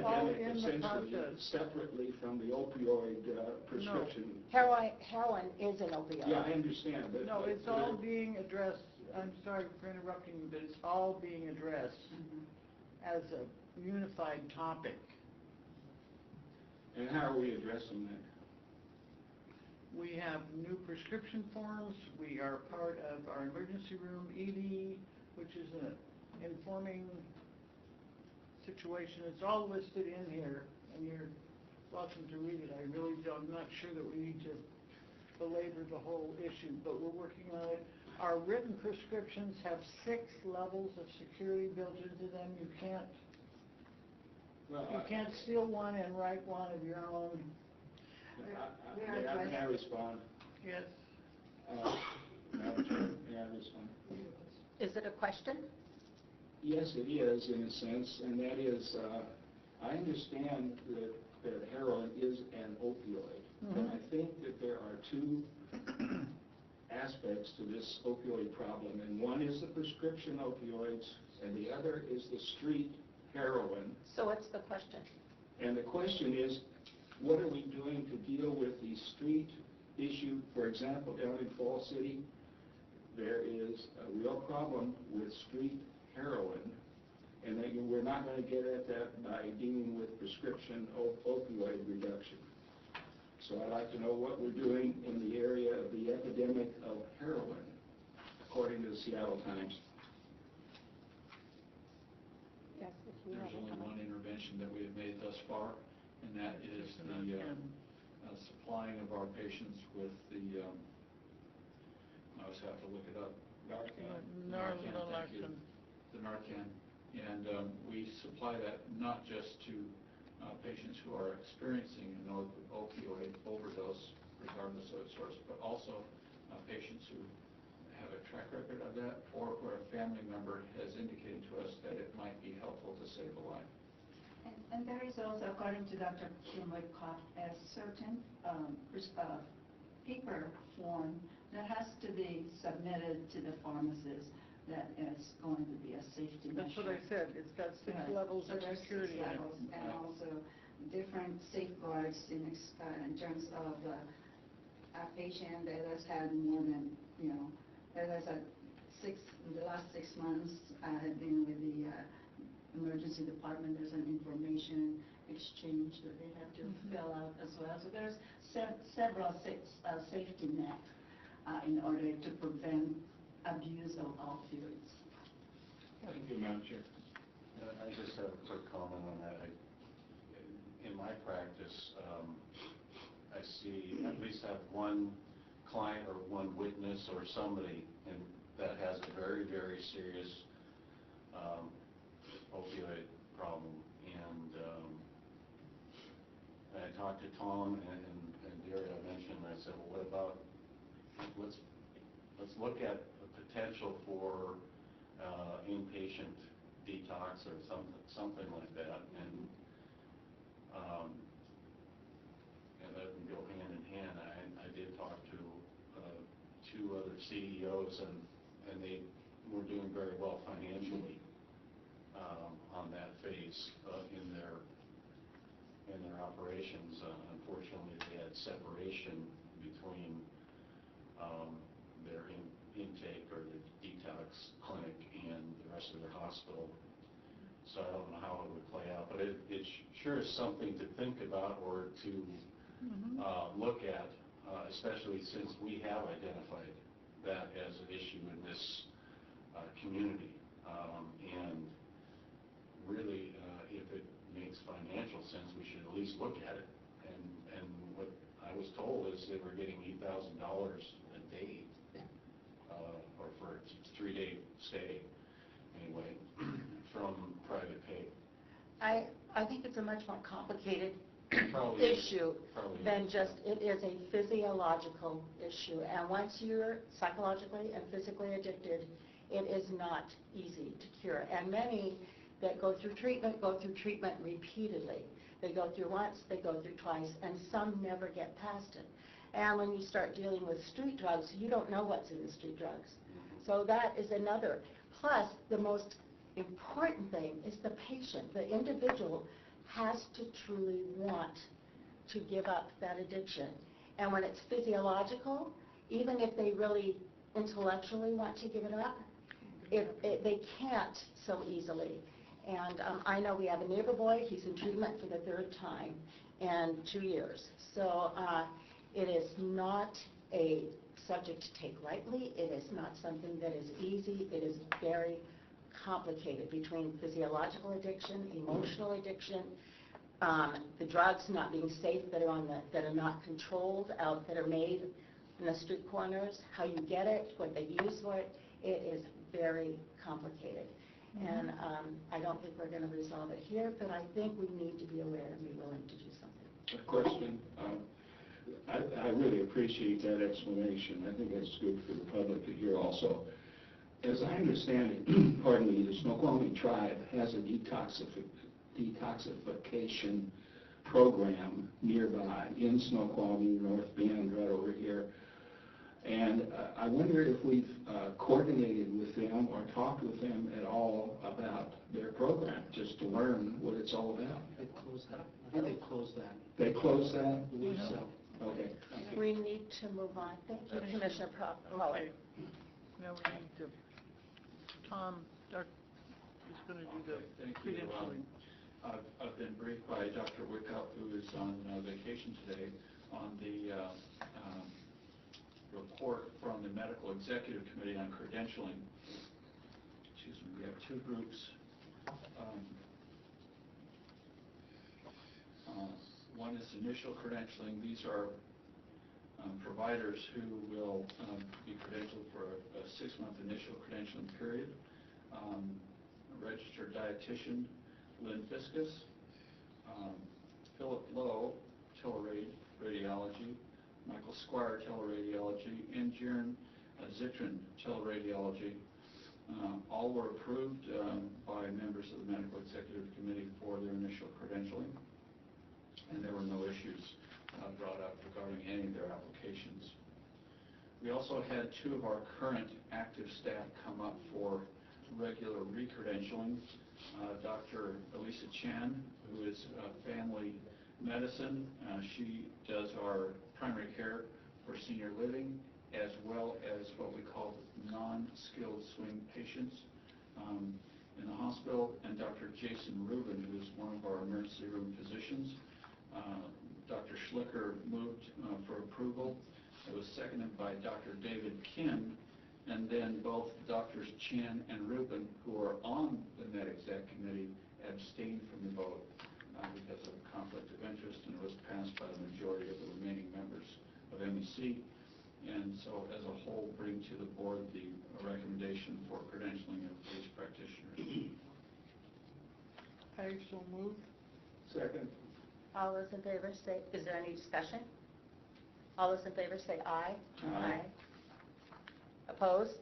all epidemic in the essentially process. separately from the opioid prescription. Heroin is an opioid. Yeah, I understand, but... No, it's all being addressed, I'm sorry for interrupting you, but it's all being addressed as a unified topic. And how are we addressing that? We have new prescription forms. We are part of our emergency room ED, which is an informing situation. It's all listed in here, and you're welcome to read it. I'm not sure that we need to belabor the whole issue, but we're working on it. Our written prescriptions have 6 levels of security built into them. You can't steal one and write one of your own. May I respond? Yes. Madam Chair, may I respond? Is it a question? Yes, it is in a sense, and that is, I understand that heroin is an opioid, but I think that there are two aspects to this opioid problem, and one is the prescription opioids, and the other is the street heroin. So what's the question? And the question is, what are we doing to deal with the street issue? For example, down in Fall City, there is a real problem with street heroin, and that we're not going to get at that by dealing with prescription opioid reduction. So I'd like to know what we're doing in the area of the epidemic of heroin, according to the Seattle Times. Yes, if you There's have a only comment. one intervention that we have made thus far, and that is the supplying of our patients with the, I always have to look it up. Narcan. Thank you. The Narcan. And we supply that not just to patients who are experiencing an opioid overdose, regardless of its source, but also patients who have a track record of that, or where a family member has indicated to us that it might be helpful to save a life. And there is also, according to Dr. Kim Whitcock, a certain paper form that has to be submitted to the pharmacist that is going to be a safety measure. That's what I said, it's got 6 Right. levels So of there's security 6 in it. levels, and also different safeguards in terms of a patient that has had more than, that has had in the last 6 months, had been with the emergency department. There's an information exchange that they have to fill out as well. So there's several safety nets in order to prevent abuse of opioids. Thank you, Madam Chair. I just have a quick comment on that. In my practice, I see at least have one client or one witness or somebody that has a very, very serious opioid problem. And I talked to Tom and Daria mentioned, I said, well, what about, let's look at the potential for inpatient detox or something like that, and that can go hand in hand. I did talk to 2 other CEOs, and they were doing very well financially on that phase in their operations. Unfortunately, they had separation between their intake or the detox clinic and the rest of their hospital. So I don't know how it would play out, but it sure is something to think about or to look at, especially since we have identified that as an issue in this community. And really, if it makes financial sense, we should at least look at it. And what I was told is they were getting $8,000 a day, or for a 3-day stay, anyway, from private pay. I think it's a much more complicated Probably is. issue Probably than is. just, it is a physiological issue. And once you're psychologically and physically addicted, it is not easy to cure. And many that go through treatment repeatedly. They go through once, they go through twice, and some never get past it. And when you start dealing with street drugs, you don't know what's in the street drugs. So that is another. Plus, the most important thing is the patient. The individual has to truly want to give up that addiction. And when it's physiological, even if they really intellectually want to give it up, they can't so easily. And I know we have a neighbor boy, he's in treatment for the 3rd time in 2 years. So it is not a subject to take lightly. It is not something that is easy. It is very complicated between physiological addiction, emotional addiction, the drugs not being safe that are not controlled, that are made in the street corners, how you get it, what they use for it. It is very complicated. And I don't think we're going to resolve it here, but I think we need to be aware and be willing to do something. A question. I really appreciate that explanation. I think that's good for the public to hear also. As I understand it, pardon me, the Snoqualmie tribe has a detoxification program nearby in Snoqualmie, North Bend, right over here. And I wonder if we've coordinated with them or talked with them at all about their program, just to learn what it's all about. They closed that. I think they closed that. They closed that? I believe so. Okay. Thank you. We need to move on. Thank you, Commissioner Pollard. Okay. Now we need to, Tom, is going to do the Thank you. credentialing. I've been briefed by Dr. Wickup, who is on vacation today, on the report from the Medical Executive Committee on credentialing. Excuse me, we have two groups. One is initial credentialing. These are providers who will be credentialed for a 6-month initial credentialing period. A registered dietitian, Lynn Fiskus, Philip Lowe, teleradiology, Michael Squire, teleradiology, and Jaren Zitrin, teleradiology. All were approved by members of the Medical Executive Committee for their initial credentialing, and there were no issues brought up regarding any of their applications. We also had 2 of our current active staff come up for regular re-credentialing. Dr. Elisa Chan, who is family medicine. She does our primary care for senior living, as well as what we call non-skilled swing patients in the hospital, and Dr. Jason Rubin, who is one of our emergency room physicians. Dr. Schlicker moved for approval. It was seconded by Dr. David Kim, and then both Drs. Chan and Rubin, who are on the Med Exec Committee, abstained from the vote because of conflict of interest, and it was passed by the majority of the remaining members of MEC. And so, as a whole, bring to the board the recommendation for credentialing of these practitioners. I so move. Second. All those in favor say, is there any discussion? All those in favor say aye. Aye. Opposed?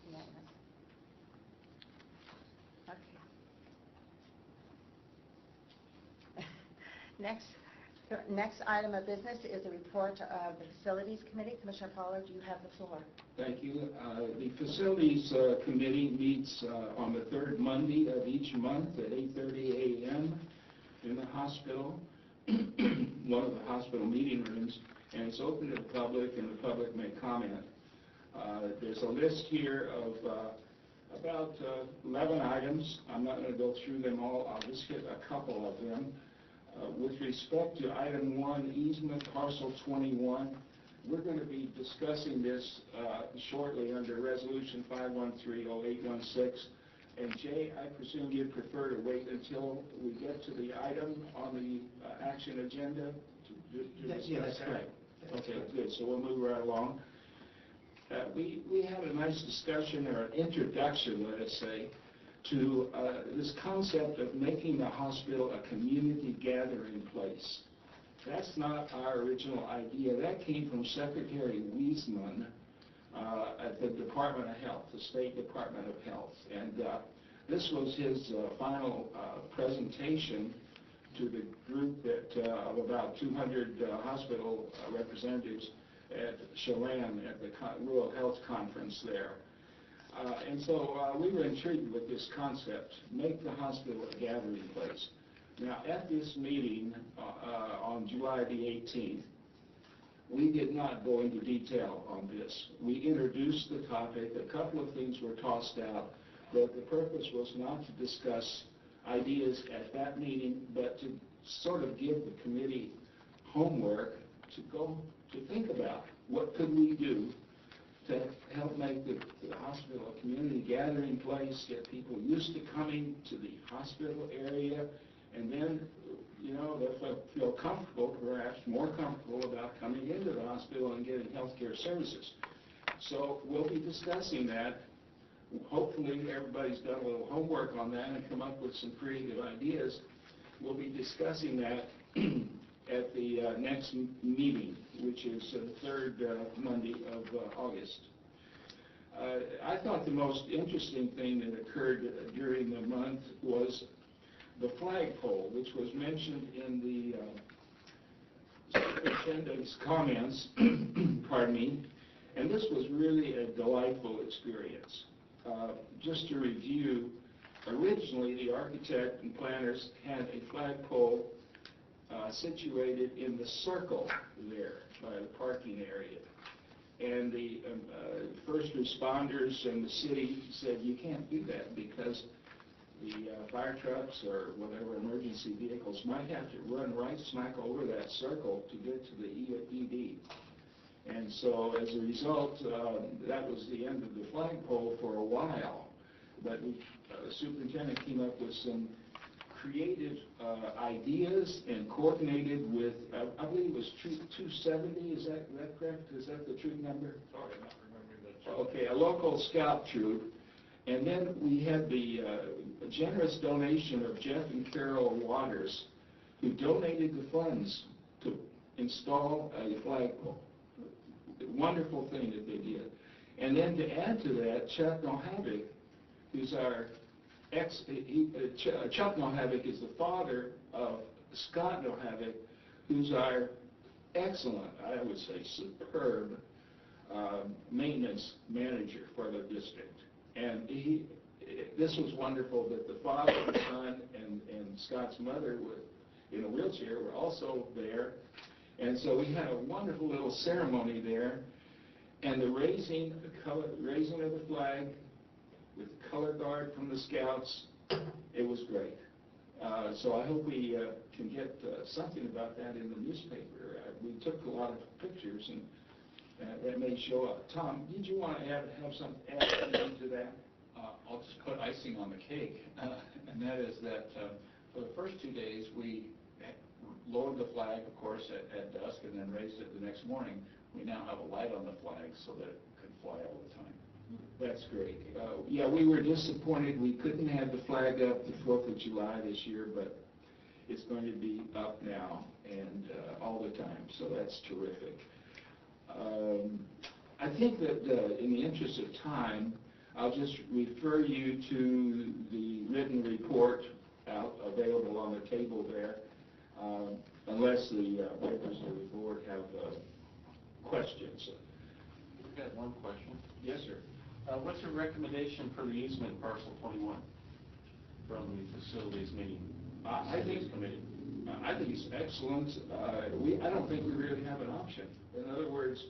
Unanimous. Okay. Next item of business is a report of the Facilities Committee. Commissioner Pollard, you have the floor. Thank you. The Facilities Committee meets on the 3rd Monday of each month at 8:30 a.m. in the hospital, one of the hospital meeting rooms, and it's open to the public, and the public may comment. There's a list here of about 11 items. I'm not going to go through them all. I'll just hit a couple of them. With respect to item 1, easement parcel 21, we're going to be discussing this shortly under resolution 513-0816. And Jay, I presume you'd prefer to wait until we get to the item on the action agenda to discuss Yeah, that's that? correct. Okay, good. So we'll move right along. We had a nice discussion, or an introduction, let us say, to this concept of making the hospital a community gathering place. That's not our original idea. That came from Secretary Wiesman at the Department of Health, the State Department of Health. And this was his final presentation to the group of about 200 hospital representatives at Chelan at the Rural Health Conference there. And so we were intrigued with this concept, make the hospital a gathering place. Now, at this meeting on July the 18th, we did not go into detail on this. We introduced the topic, a couple of things were tossed out, but the purpose was not to discuss ideas at that meeting, but to sort of give the committee homework to go to think about what could we do to help make the hospital a community gathering place, get people used to coming to the hospital area, and then, you know, they'll feel comfortable, perhaps more comfortable about coming into the hospital and getting health care services. So we'll be discussing that. Hopefully everybody's done a little homework on that and come up with some creative ideas. We'll be discussing that at the next meeting, which is the third Monday of August. I thought the most interesting thing that occurred during the month was the flagpole, which was mentioned in the superintendent's comments, pardon me, and this was really a delightful experience. Just to review, originally the architect and planners had a flagpole situated in the circle there by the parking area. And the first responders and the city said, you can't do that because the fire trucks or whatever emergency vehicles might have to run right smack over that circle to get to the ED. And so as a result, that was the end of the flagpole for a while. But the superintendent came up with some creative ideas and coordinated with, I believe it was Troop 270, is that correct? Is that the troop number? Sorry, I'm not remembering that. Okay, a local scout troop. And then we had the generous donation of Jeff and Carol Waters, who donated the funds to install a flagpole. Wonderful thing that they did. And then to add to that, Chuck Nohavik, who's our Chuck Nohavik is the father of Scott Nohavik, who's our excellent, I would say superb, maintenance manager for the district. And this was wonderful that the father and son and Scott's mother in a wheelchair were also there. And so we had a wonderful little ceremony there. And the raising of the flag with the color guard from the scouts, it was great. So I hope we can get something about that in the newspaper. We took a lot of pictures, and that may show up. Tom, did you want to add something to that? I'll just put icing on the cake, and that is that for the first 2 days we lowered the flag, of course, at dusk, and then raised it the next morning. We now have a light on the flag so that it can fly all the time. That's great. Yeah, we were disappointed we couldn't have the flag up the 4th of July this year, but it's going to be up now and all the time, so that's terrific. I think that in the interest of time, I'll just refer you to the written report available on the table there, unless the members of the board have questions. We've got one question. Yes, sir. What's your recommendation for the easement parcel 21 from the facilities meeting? I think it's excellent. I don't think we really have an option. In other words,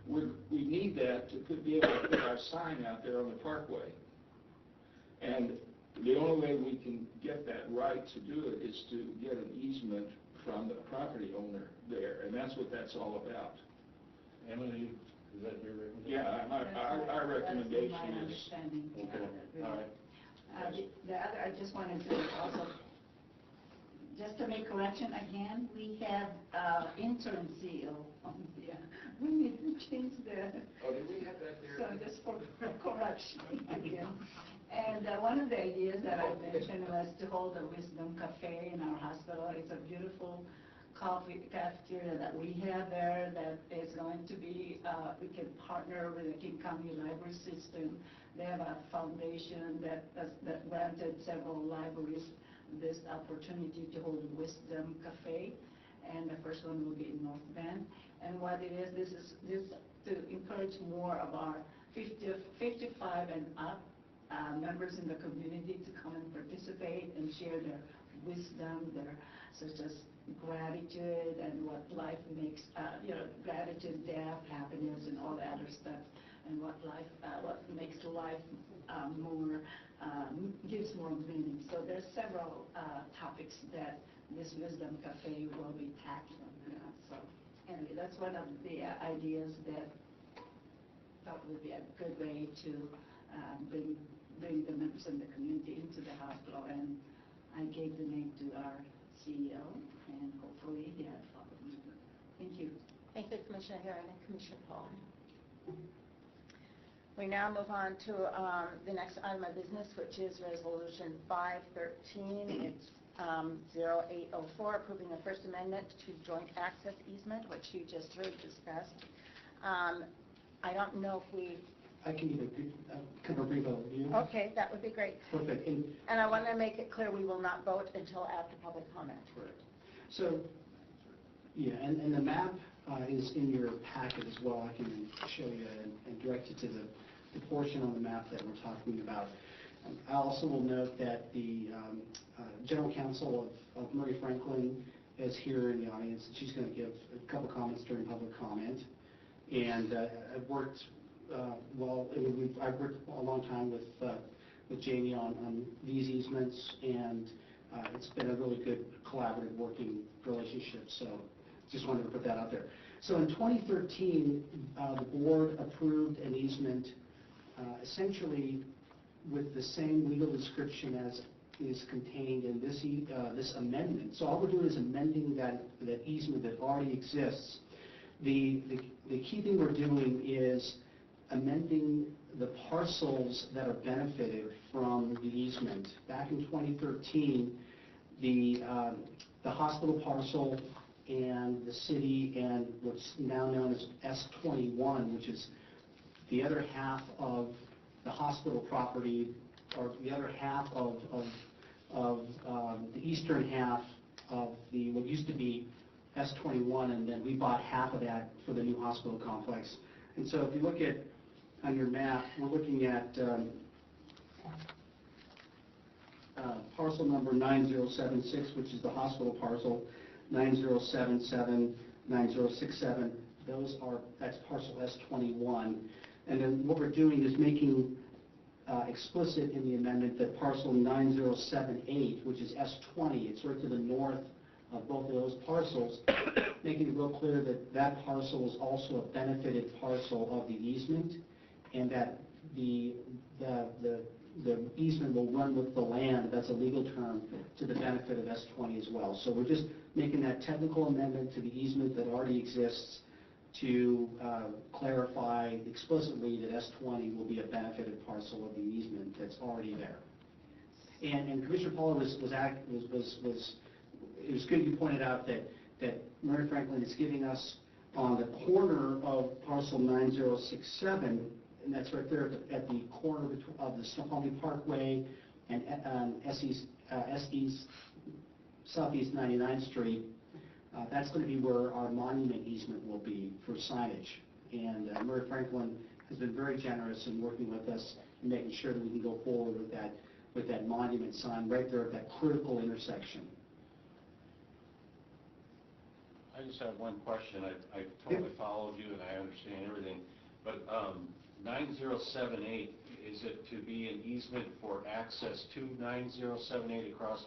we need that to be able to put our sign out there on the parkway. And the only way we can get that right to do it is to get an easement from the property owner there, and that's what that's all about. Emily, is that your recommendation? Yeah, our recommendation That's my is... understanding. Okay, all right. The other, I just wanted to also, just to make correction again, we have interim CEO. We need to change the... Oh, did we have that there? So just for correction again. And one of the ideas that I mentioned was to hold a Wisdom Cafe in our hospital. It's a beautiful coffee cafeteria that we have there that is going to be, we can partner with the King County Library System. They have a foundation that granted several libraries this opportunity to hold a Wisdom Cafe, and the first one will be in North Bend. And what it is, this is to encourage more of our 55 and up members in the community to come and participate and share their wisdom, such as gratitude and what life makes, gratitude, death, happiness, and all the other stuff, and what makes life more, gives more meaning. So there's several topics that this Wisdom Cafe will be tackling. So anyway, that's one of the ideas that I thought would be a good way to bring the members in the community into the hospital, and I gave the name to our CEO, and hopefully he had followed me. Thank you. Thank you, Commissioner Herring and Commissioner Paul. We now move on to the next item of business, which is Resolution 513. It's 0804, approving the First Amendment to joint access easement, which you just heard discussed. I don't know if we, I can give a kind of a brief overview. okay, that would be great. Perfect. And And I want to make it clear, we will not vote until after public comment. correct. So, yeah, and the map is in your packet as well. I can show you and direct you to the portion on the map that we're talking about. I also will note that the General Counsel of Murray Franklin is here in the audience, and she's going to give a couple comments during public comment. And I've worked, I've worked a long time with Jamie on these easements, and it's been a really good collaborative working relationship, so just wanted to put that out there. So in 2013, the board approved an easement essentially with the same legal description as is contained in this amendment. So all we're doing is amending that easement that already exists. The key thing we're doing is amending the parcels that are benefited from the easement. Back in 2013, the hospital parcel and the city and what's now known as S21, which is the other half of the hospital property, or the other half of the eastern half of what used to be S21, and then we bought half of that for the new hospital complex. And so if you look at, on your map, we're looking at parcel number 9076, which is the hospital parcel, 9077, 9067, that's parcel S21. And then what we're doing is making explicit in the amendment that parcel 9078, which is S20, it's right to the north of both of those parcels, making it real clear that that parcel is also a benefited parcel of the easement, and that the easement will run with the land, that's a legal term, to the benefit of S20 as well. So we're just making that technical amendment to the easement that already exists to clarify explicitly that S20 will be a benefited parcel of the easement that's already there. And Commissioner Paula it was good you pointed out that Murray Franklin is giving us on the corner of parcel 9067, and that's right there at the corner of the Snoqualmie Parkway and Southeast 99th Street. That's going to be where our monument easement will be for signage. And Murray Franklin has been very generous in working with us and making sure that we can go forward with that monument sign right there at that critical intersection. I just have one question. I totally followed you and I understand everything, but 9078, is it to be an easement for access to 9078 across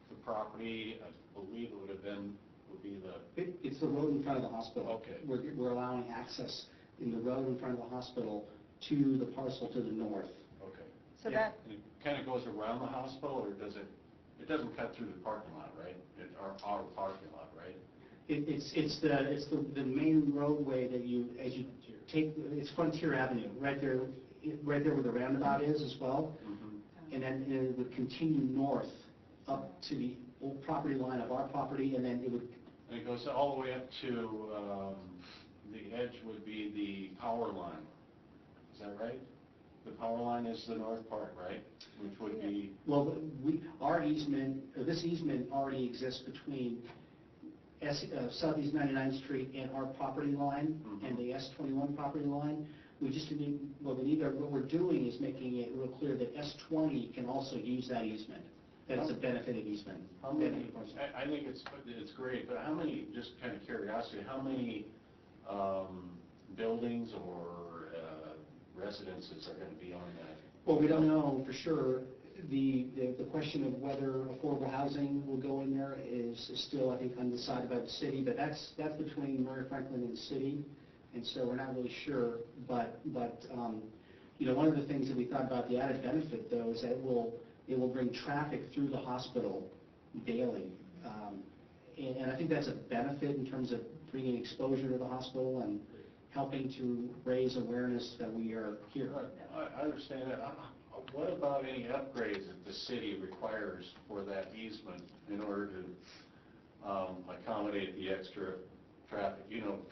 the property? I believe it would be the... It's the road in front of the hospital. Okay. We're allowing access in the road in front of the hospital to the parcel to the north. Okay. So Yeah. that, And it kind of goes around the hospital, or does it doesn't cut through the parking lot, right? Our parking lot, right? It's the main roadway that as you take, it's Frontier Avenue, right there where the roundabout is as well. Mm-hmm. And then it would continue north up to the old property line of our property, and then it would... And it goes all the way up to, the edge would be the power line. Is that right? The power line is the north part, right? Which would be... Well, our easement, this easement already exists between Southeast 99th Street and our property line, Mhm. and the S21 property line. We just need, what we're doing is making it real clear that S20 can also use that easement, that it's a benefited easement. How many, I think it's great, but how many, just kind of curiosity, how many buildings or residences are going to be on that? Well, we don't know for sure. The question of whether affordable housing will go in there is still, I think, undecided by the city, but that's between Murray Franklin and the city, and so we're not really sure. But you know, one of the things that we thought about the added benefit, though, is that it will bring traffic through the hospital daily, and I think that's a benefit in terms of bringing exposure to the hospital and helping to raise awareness that we are here. I understand that. What about any upgrades that the city requires for that easement in order to accommodate the extra traffic,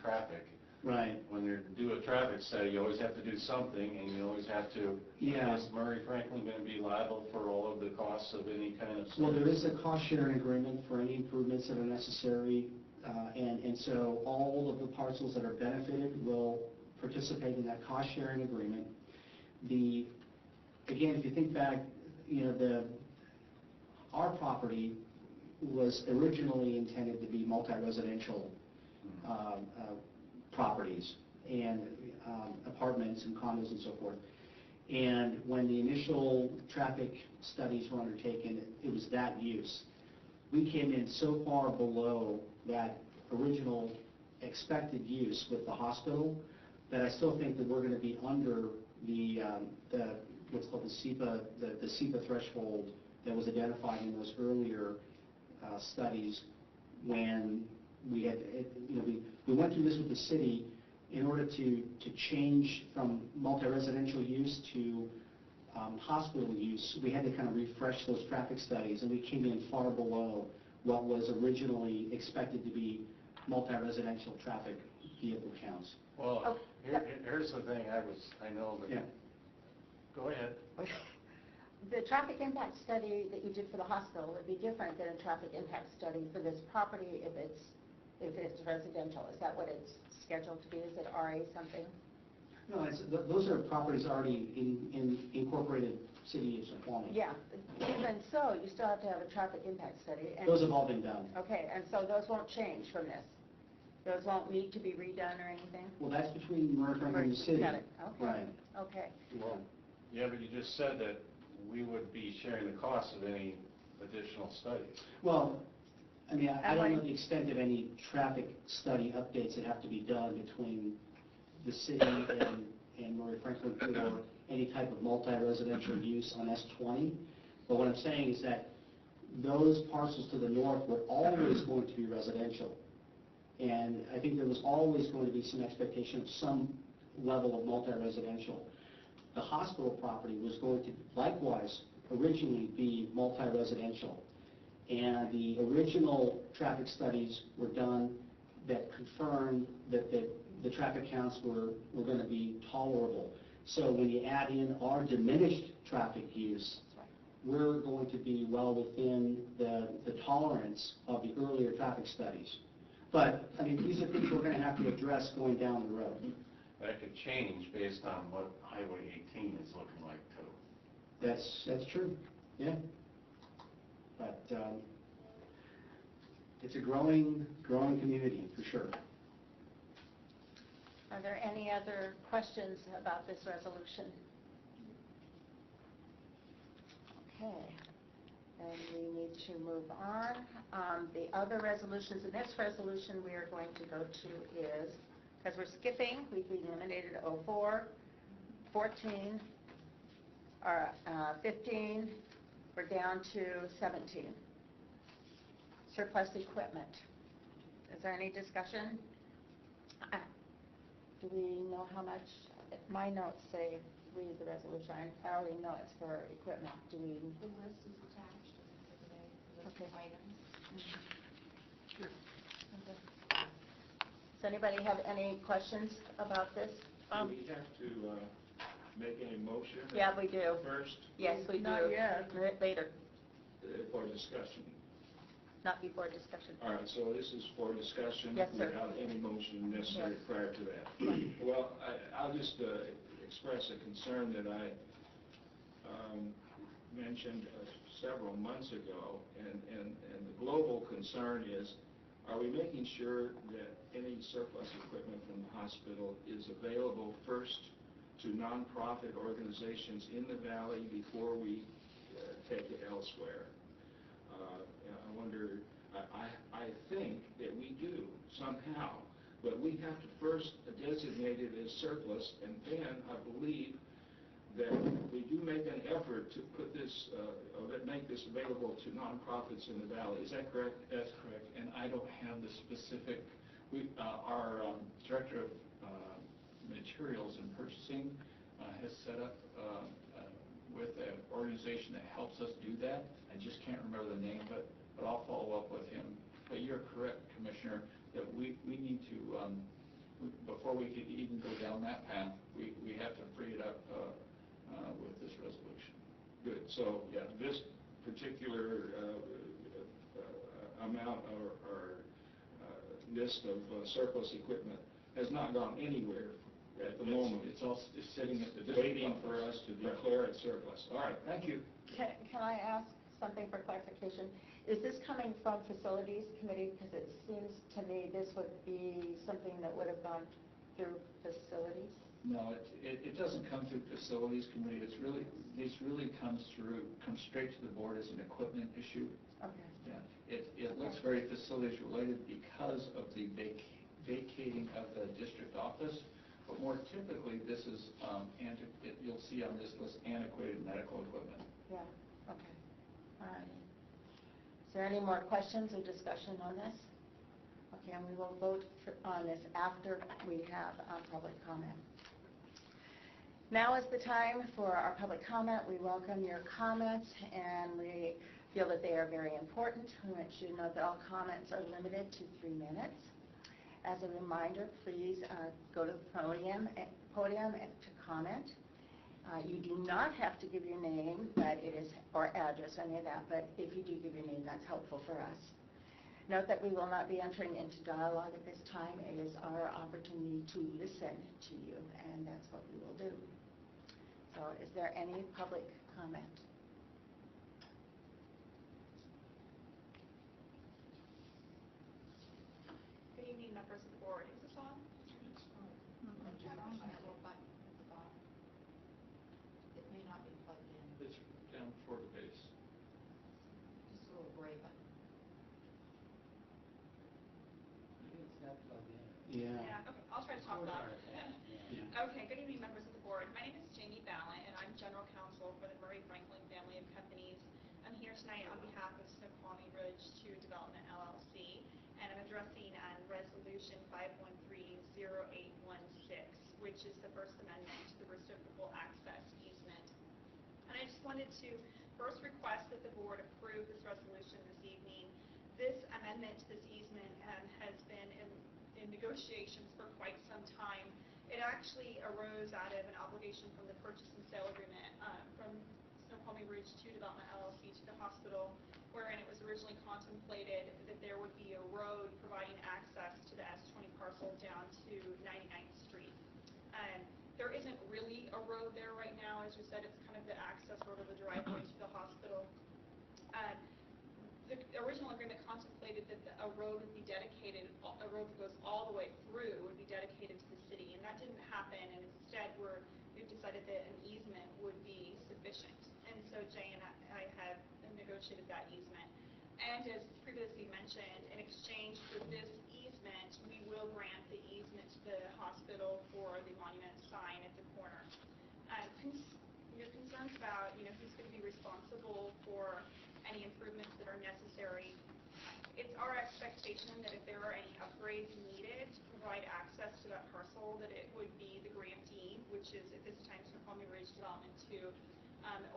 traffic. Right. When you do a traffic study, you always have to do something, and you always have to, Yeah. is Murray Franklin going to be liable for all of the costs of any kind of study? Well, there is a cost-sharing agreement for any improvements that are necessary, and so all of the parcels that are benefited will participate in that cost-sharing agreement. Again, if you think back, our property was originally intended to be multi-residential properties and apartments and condos and so forth. And when the initial traffic studies were undertaken, it was that use. We came in so far below that original expected use with the hospital that I still think that we're going to be under the what's called the SEPA threshold that was identified in those earlier studies when we had, we went through this with the city in order to change from multi-residential use to hospital use. We had to kind of refresh those traffic studies, and we came in far below what was originally expected to be multi-residential traffic vehicle counts. Well, here's the thing, I know, but Yeah. Go ahead. The traffic impact study that you did for the hospital would be different than a traffic impact study for this property if it's residential. Is that what it's scheduled to be? Is it RA something? No, those are properties already in incorporated city of Snoqualmie. Yeah, even so, you still have to have a traffic impact study. And Those have all been done. okay, and so those won't change from this? Those won't need to be redone or anything? Well, that's between Murray Franklin and the city. Got it, okay. Right. Okay. Well, yeah, but you just said that we would be sharing the cost of any additional studies. Well, I mean, I don't know the extent of any traffic study updates that have to be done between the city and Murray Franklin for any type of multi-residential use on S20. But what I'm saying is that those parcels to the north were always going to be residential. And I think there was always going to be some expectation of some level of multi-residential. The hospital property was going to likewise originally be multi-residential. And the original traffic studies were done that confirmed that the traffic counts were going to be tolerable. So when you add in our diminished traffic use, we're going to be well within the tolerance of the earlier traffic studies. But, I mean, these are things we're going to have to address going down the road. That could change based on what Highway 18 is looking like, too. That's true, yeah. But it's a growing community, for sure. Are there any other questions about this resolution? Okay, and we need to move on. The other resolutions in this resolution we are going to go to is, because we're skipping, we eliminated 04, 14, or 15, we're down to 17. Surplus equipment. Is there any discussion? Do we know how much? My notes say read the resolution. I already know it's for equipment. Do we? The list is attached as of today, the list of items. Okay. Does anybody have any questions about this? Do we have to make any motion? Yeah, we do. First, Yes, we do. Not yet. Later, for discussion. not before discussion. All right, so this is for discussion Yes, sir. without any motion necessary Yes. prior to that. Well, I'll just express a concern that I mentioned several months ago, and the global concern is, are we making sure that any surplus equipment from the hospital is available first to nonprofit organizations in the valley before we take it elsewhere? I wonder, I think that we do somehow, but we have to first designate it as surplus, and then I believe that we do make an effort to put this, make this available to nonprofits in the valley. Is that correct? That's correct, and I don't have the specific, our Director of Materials and Purchasing has set up with an organization that helps us do that. I just can't remember the name, but I'll follow Commissioner, that we need to, before we could even go down that path, we have to free it up with this resolution. Good, so, yeah, this particular amount or list of surplus equipment has not gone anywhere at the moment. It's all sitting at the It's district waiting for office. us to declare it surplus. All right, thank you. Can I ask something for clarification? Is this coming from Facilities Committee? Because it seems to me this would be something that would have gone through Facilities. No, it doesn't come through Facilities Committee. This really comes straight to the board as an equipment issue. Okay. Yeah, it looks very facilities related because of the vacating of the district office, but more typically, this is, you'll see on this list, antiquated medical equipment. Yeah, okay. All right. Is there any more questions or discussion on this? Okay, and we will vote on this after we have public comment. Now is the time for our public comment. We welcome your comments, and we feel that they are very important. We want you to know that all comments are limited to 3 minutes. As a reminder, please go to the podium to comment. You do not have to give your name, or address, any of that, but if you do give your name, that's helpful for us. Note that we will not be entering into dialogue at this time. It is our opportunity to listen to you, and that's what we will do. So is there any public comment? Good evening, members of the board. Is this on? I'm trying to push my little button at the bottom. It may not be plugged in. It's down for the base. Just a little gray button. Yeah. Okay, I'll try to talk louder. Yeah. Okay, good evening, members of the board. My name is Jamie Ballant, and I'm general counsel for the Murray Franklin family of companies. I'm here tonight on behalf of Snoqualmie Ridge 2 Development LLC, and I'm addressing Resolution 5130816, which is the First Amendment to the Reciprocal Access Easement. And I just wanted to first request that the board approve this resolution this evening. This amendment to this easement has been in negotiations for quite some time. It actually arose out of an obligation from the purchase and sale agreement from Snoqualmie Ridge 2 Development LLC to the hospital, wherein it was originally contemplated that there would be a road providing access to the S20 parcel down to 99th Street. There isn't really a road there right now. As you said, it's kind of the access road or the driveway to the hospital. The original agreement contemplated that a road would be dedicated, a road that goes all the way through would be dedicated to the city, and that didn't happen, and instead we've decided that an easement would be sufficient. And so Jay and I have negotiated that easement. And as previously mentioned, in exchange for this easement, we will grant the easement to the hospital for the monument sign at the corner. Your concerns about, who's going to be responsible for any improvements that are necessary. It's our expectation that if there are any upgrades needed to provide access to that parcel, that it would be the grantee, which is at this time Snoqualmie Ridge Development 2,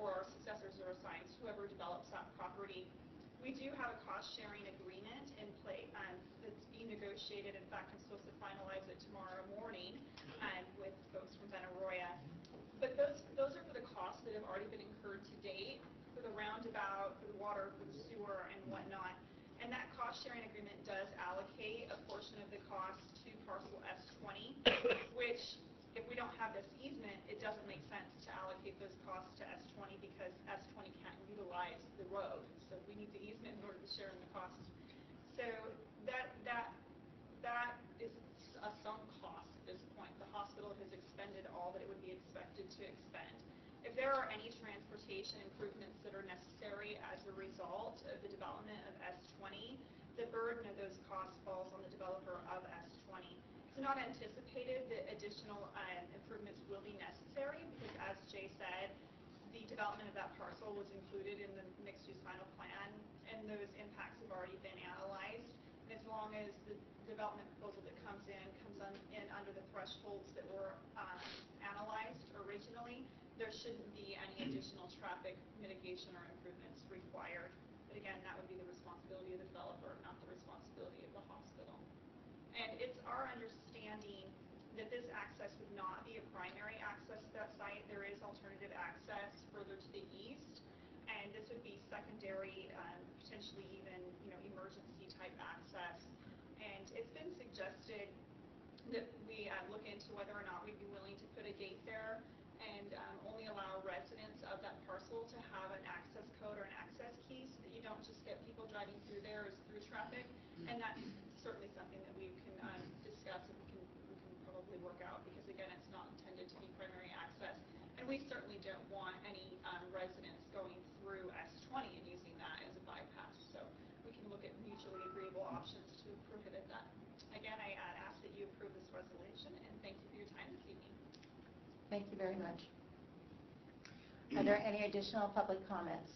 or our successors or assigns, whoever develops that property. We do have a cost-sharing agreement in place that's being negotiated. In fact, I'm supposed to finalize it tomorrow morning with folks from Benaroya. But those are for the costs that have already been incurred to date, for the roundabout, for the water, for the sewer, and whatnot. And that cost-sharing agreement does allocate a portion of the cost to parcel S20, which, if we don't have this easement, it doesn't make sense to allocate those costs to S20 because S20 can't utilize the road. So we need the easement in order to share in the costs. So that is a sunk cost at this point. The hospital has expended all that it would be expected to expend. If there are any transportation improvements that are necessary as a result of the development of S20, the burden of those costs falls on the developer of S20. It's not anticipated that additional improvements will be necessary because, as Jay said, the development of that parcel was included in the mixed-use final plan, and those impacts have already been analyzed. And as long as the development proposal that comes in under the thresholds that were analyzed originally, there shouldn't be any additional traffic mitigation or improvements required. But again, that would be the responsibility of the developer, not the responsibility of the hospital. And it's our understanding that this access would not be a primary access to that site. There is alternative access further to the east, and this would be secondary, potentially even, emergency type access. And it's been suggested that we look into whether or not we'd be willing to put a gate there and only allow residents of that parcel to have an access code or an access key, so that you don't just get people driving through there as through traffic. And that's certainly something that we can discuss and we can probably work out, because again, it's not intended to be primary access. And we certainly don't want any residents going through S20 and using that as a bypass. So we can look at mutually agreeable options to prohibit that. Again, I ask that you approve this resolution, and thank you for your time this evening. Thank you very much. Are there any additional public comments?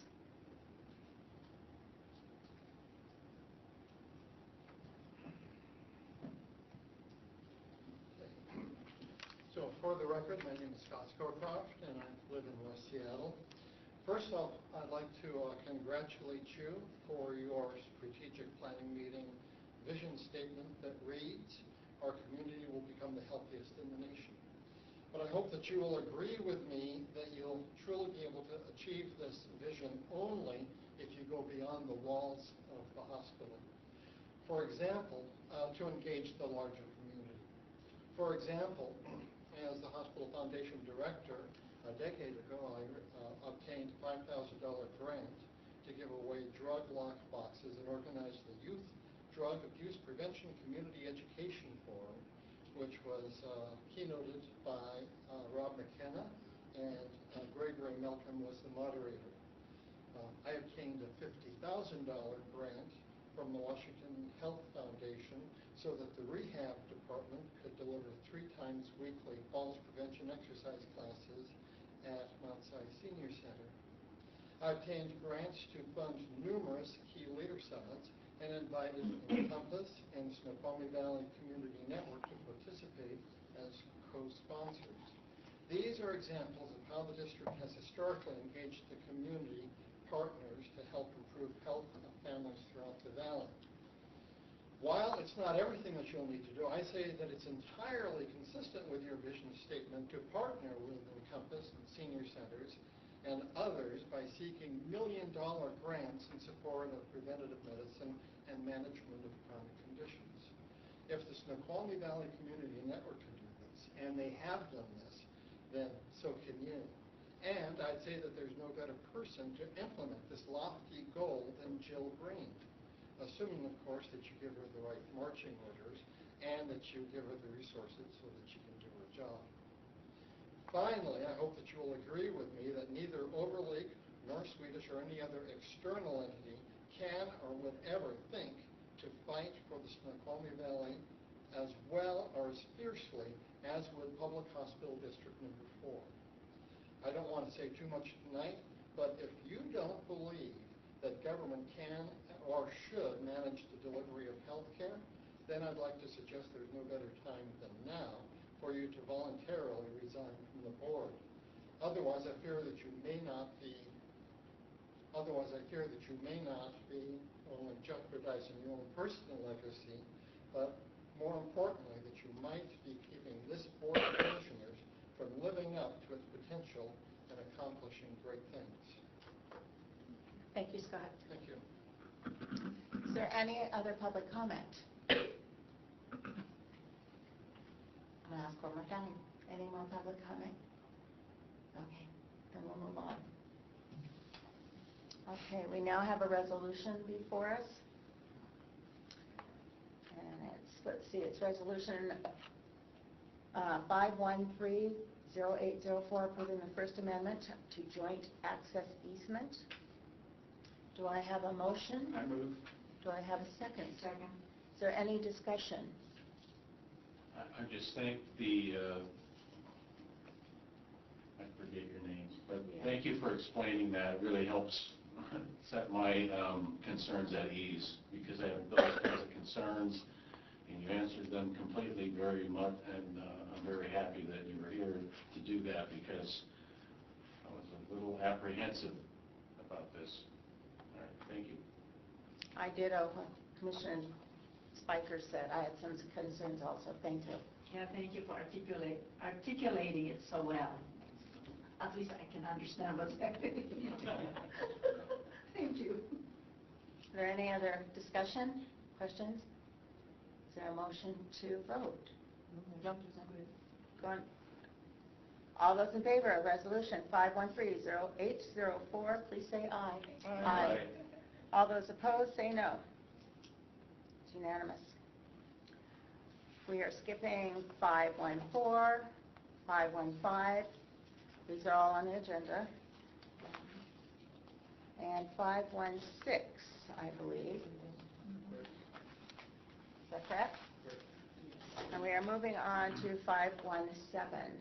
So for the record, my name is Scott Scowcroft, and I live in West Seattle. First off, I'd like to congratulate you for your strategic planning meeting vision statement that reads, "Our community will become the healthiest in the nation." But I hope that you will agree with me that you'll truly be able to achieve this vision only if you go beyond the walls of the hospital. For example, to engage the larger community. For example, as the Hospital Foundation Director, a decade ago, I obtained a $5,000 grant to give away drug lock boxes and organize the Youth Drug Abuse Prevention Community Education Forum, which was keynoted by Rob McKenna, and Gregory Melton was the moderator. I obtained a $50,000 grant from the Washington Health Foundation so that the rehab department could deliver 3 times weekly falls prevention exercise classes at Mount Si Senior Center. I obtained grants to fund numerous key leader summits and invited Encompass and Snoqualmie Valley Community Network to participate as co-sponsors. These are examples of how the district has historically engaged the community partners to help improve health of families throughout the valley. While it's not everything that you'll need to do, I say that it's entirely consistent with your vision statement to partner with Encompass and senior centers and others by seeking million-dollar grants in support of preventative medicine and management of chronic conditions. If the Snoqualmie Valley Community Network can do this, and they have done this, then so can you. And I'd say that there's no better person to implement this lofty goal than Jill Green, assuming, of course, that you give her the right marching orders and that you give her the resources so that she can do her job. Finally, I hope that you will agree with me that neither Overlake nor Swedish or any other external entity can or would ever think to fight for the Snoqualmie Valley as well or as fiercely as would Public Hospital District Number 4. I don't want to say too much tonight, but if you don't believe that government can or should manage the delivery of health care, then I'd like to suggest there's no better time than now for you to voluntarily resign from the board. Otherwise, I fear that you may not be only jeopardizing your own personal legacy, but more importantly, that you might be keeping this board of commissioners from living up to its potential and accomplishing great things. Thank you, Scott. Thank you. Is there any other public comment? I'm going to ask one more time. Any more public comment? Okay, then we'll move on. Okay, we now have a resolution before us. And let's see, it's resolution 513-0804, approving the First Amendment to joint access easement. Do I have a motion? I move. Do I have a second? Second. Is there any discussion? I just thank the, I forget your names, but thank you for explaining that. It really helps set my concerns at ease, because I have those kinds of concerns, and you answered them completely very much, and I'm very happy that you were here to do that, because I was a little apprehensive about this. All right, thank you. I did, Commissioner Spiker said. I had some concerns also. Thank you. Yeah, thank you for articulating it so well. At least I can understand what's happening. Thank you. Is there any other discussion, questions? Is there a motion to vote? Go on. All those in favor of Resolution 513-0804, please say aye. Aye. All those opposed, say no. It's unanimous. We are skipping 514, 515. These are all on the agenda. And 516, I believe. Is that correct? And we are moving on to 517.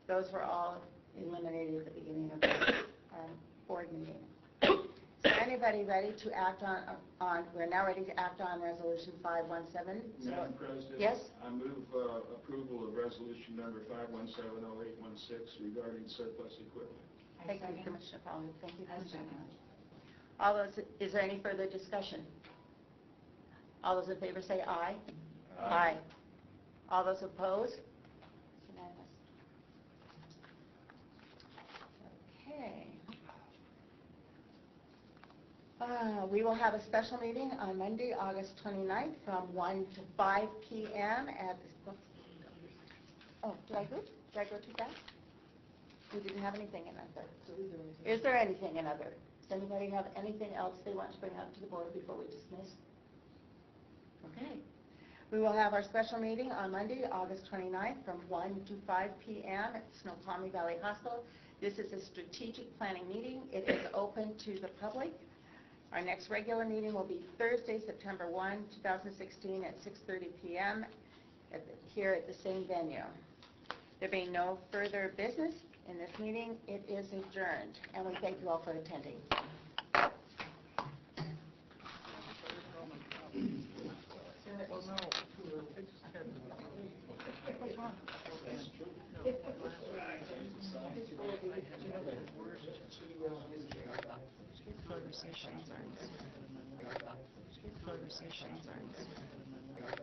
Those were all eliminated at the beginning of the board meeting. Is there anybody ready to act we're now ready to act on Resolution 517? Madam President? Yes? I move approval of resolution number 5170816 regarding surplus equipment. Thank you, Commissioner Polly. Thank you, I Commissioner. second. All those, is there any further discussion? All those in favor say aye. Aye. All those opposed? It's unanimous. Okay. We will have a special meeting on Monday, August 29th from 1 to 5 p.m. at the... Oh, did I go too fast? We didn't have anything in other. Is there anything in other? Does anybody have anything else they want to bring up to the board before we dismiss? Okay. We will have our special meeting on Monday, August 29th from 1 to 5 p.m. at Snoqualmie Valley Hospital. This is a strategic planning meeting. It is open to the public. Our next regular meeting will be Thursday, September 1, 2016 at 6:30 p.m. Here at the same venue. There being no further business in this meeting, it is adjourned, and we thank you all for attending. Well, no, I just had what's wrong? Conversations aren't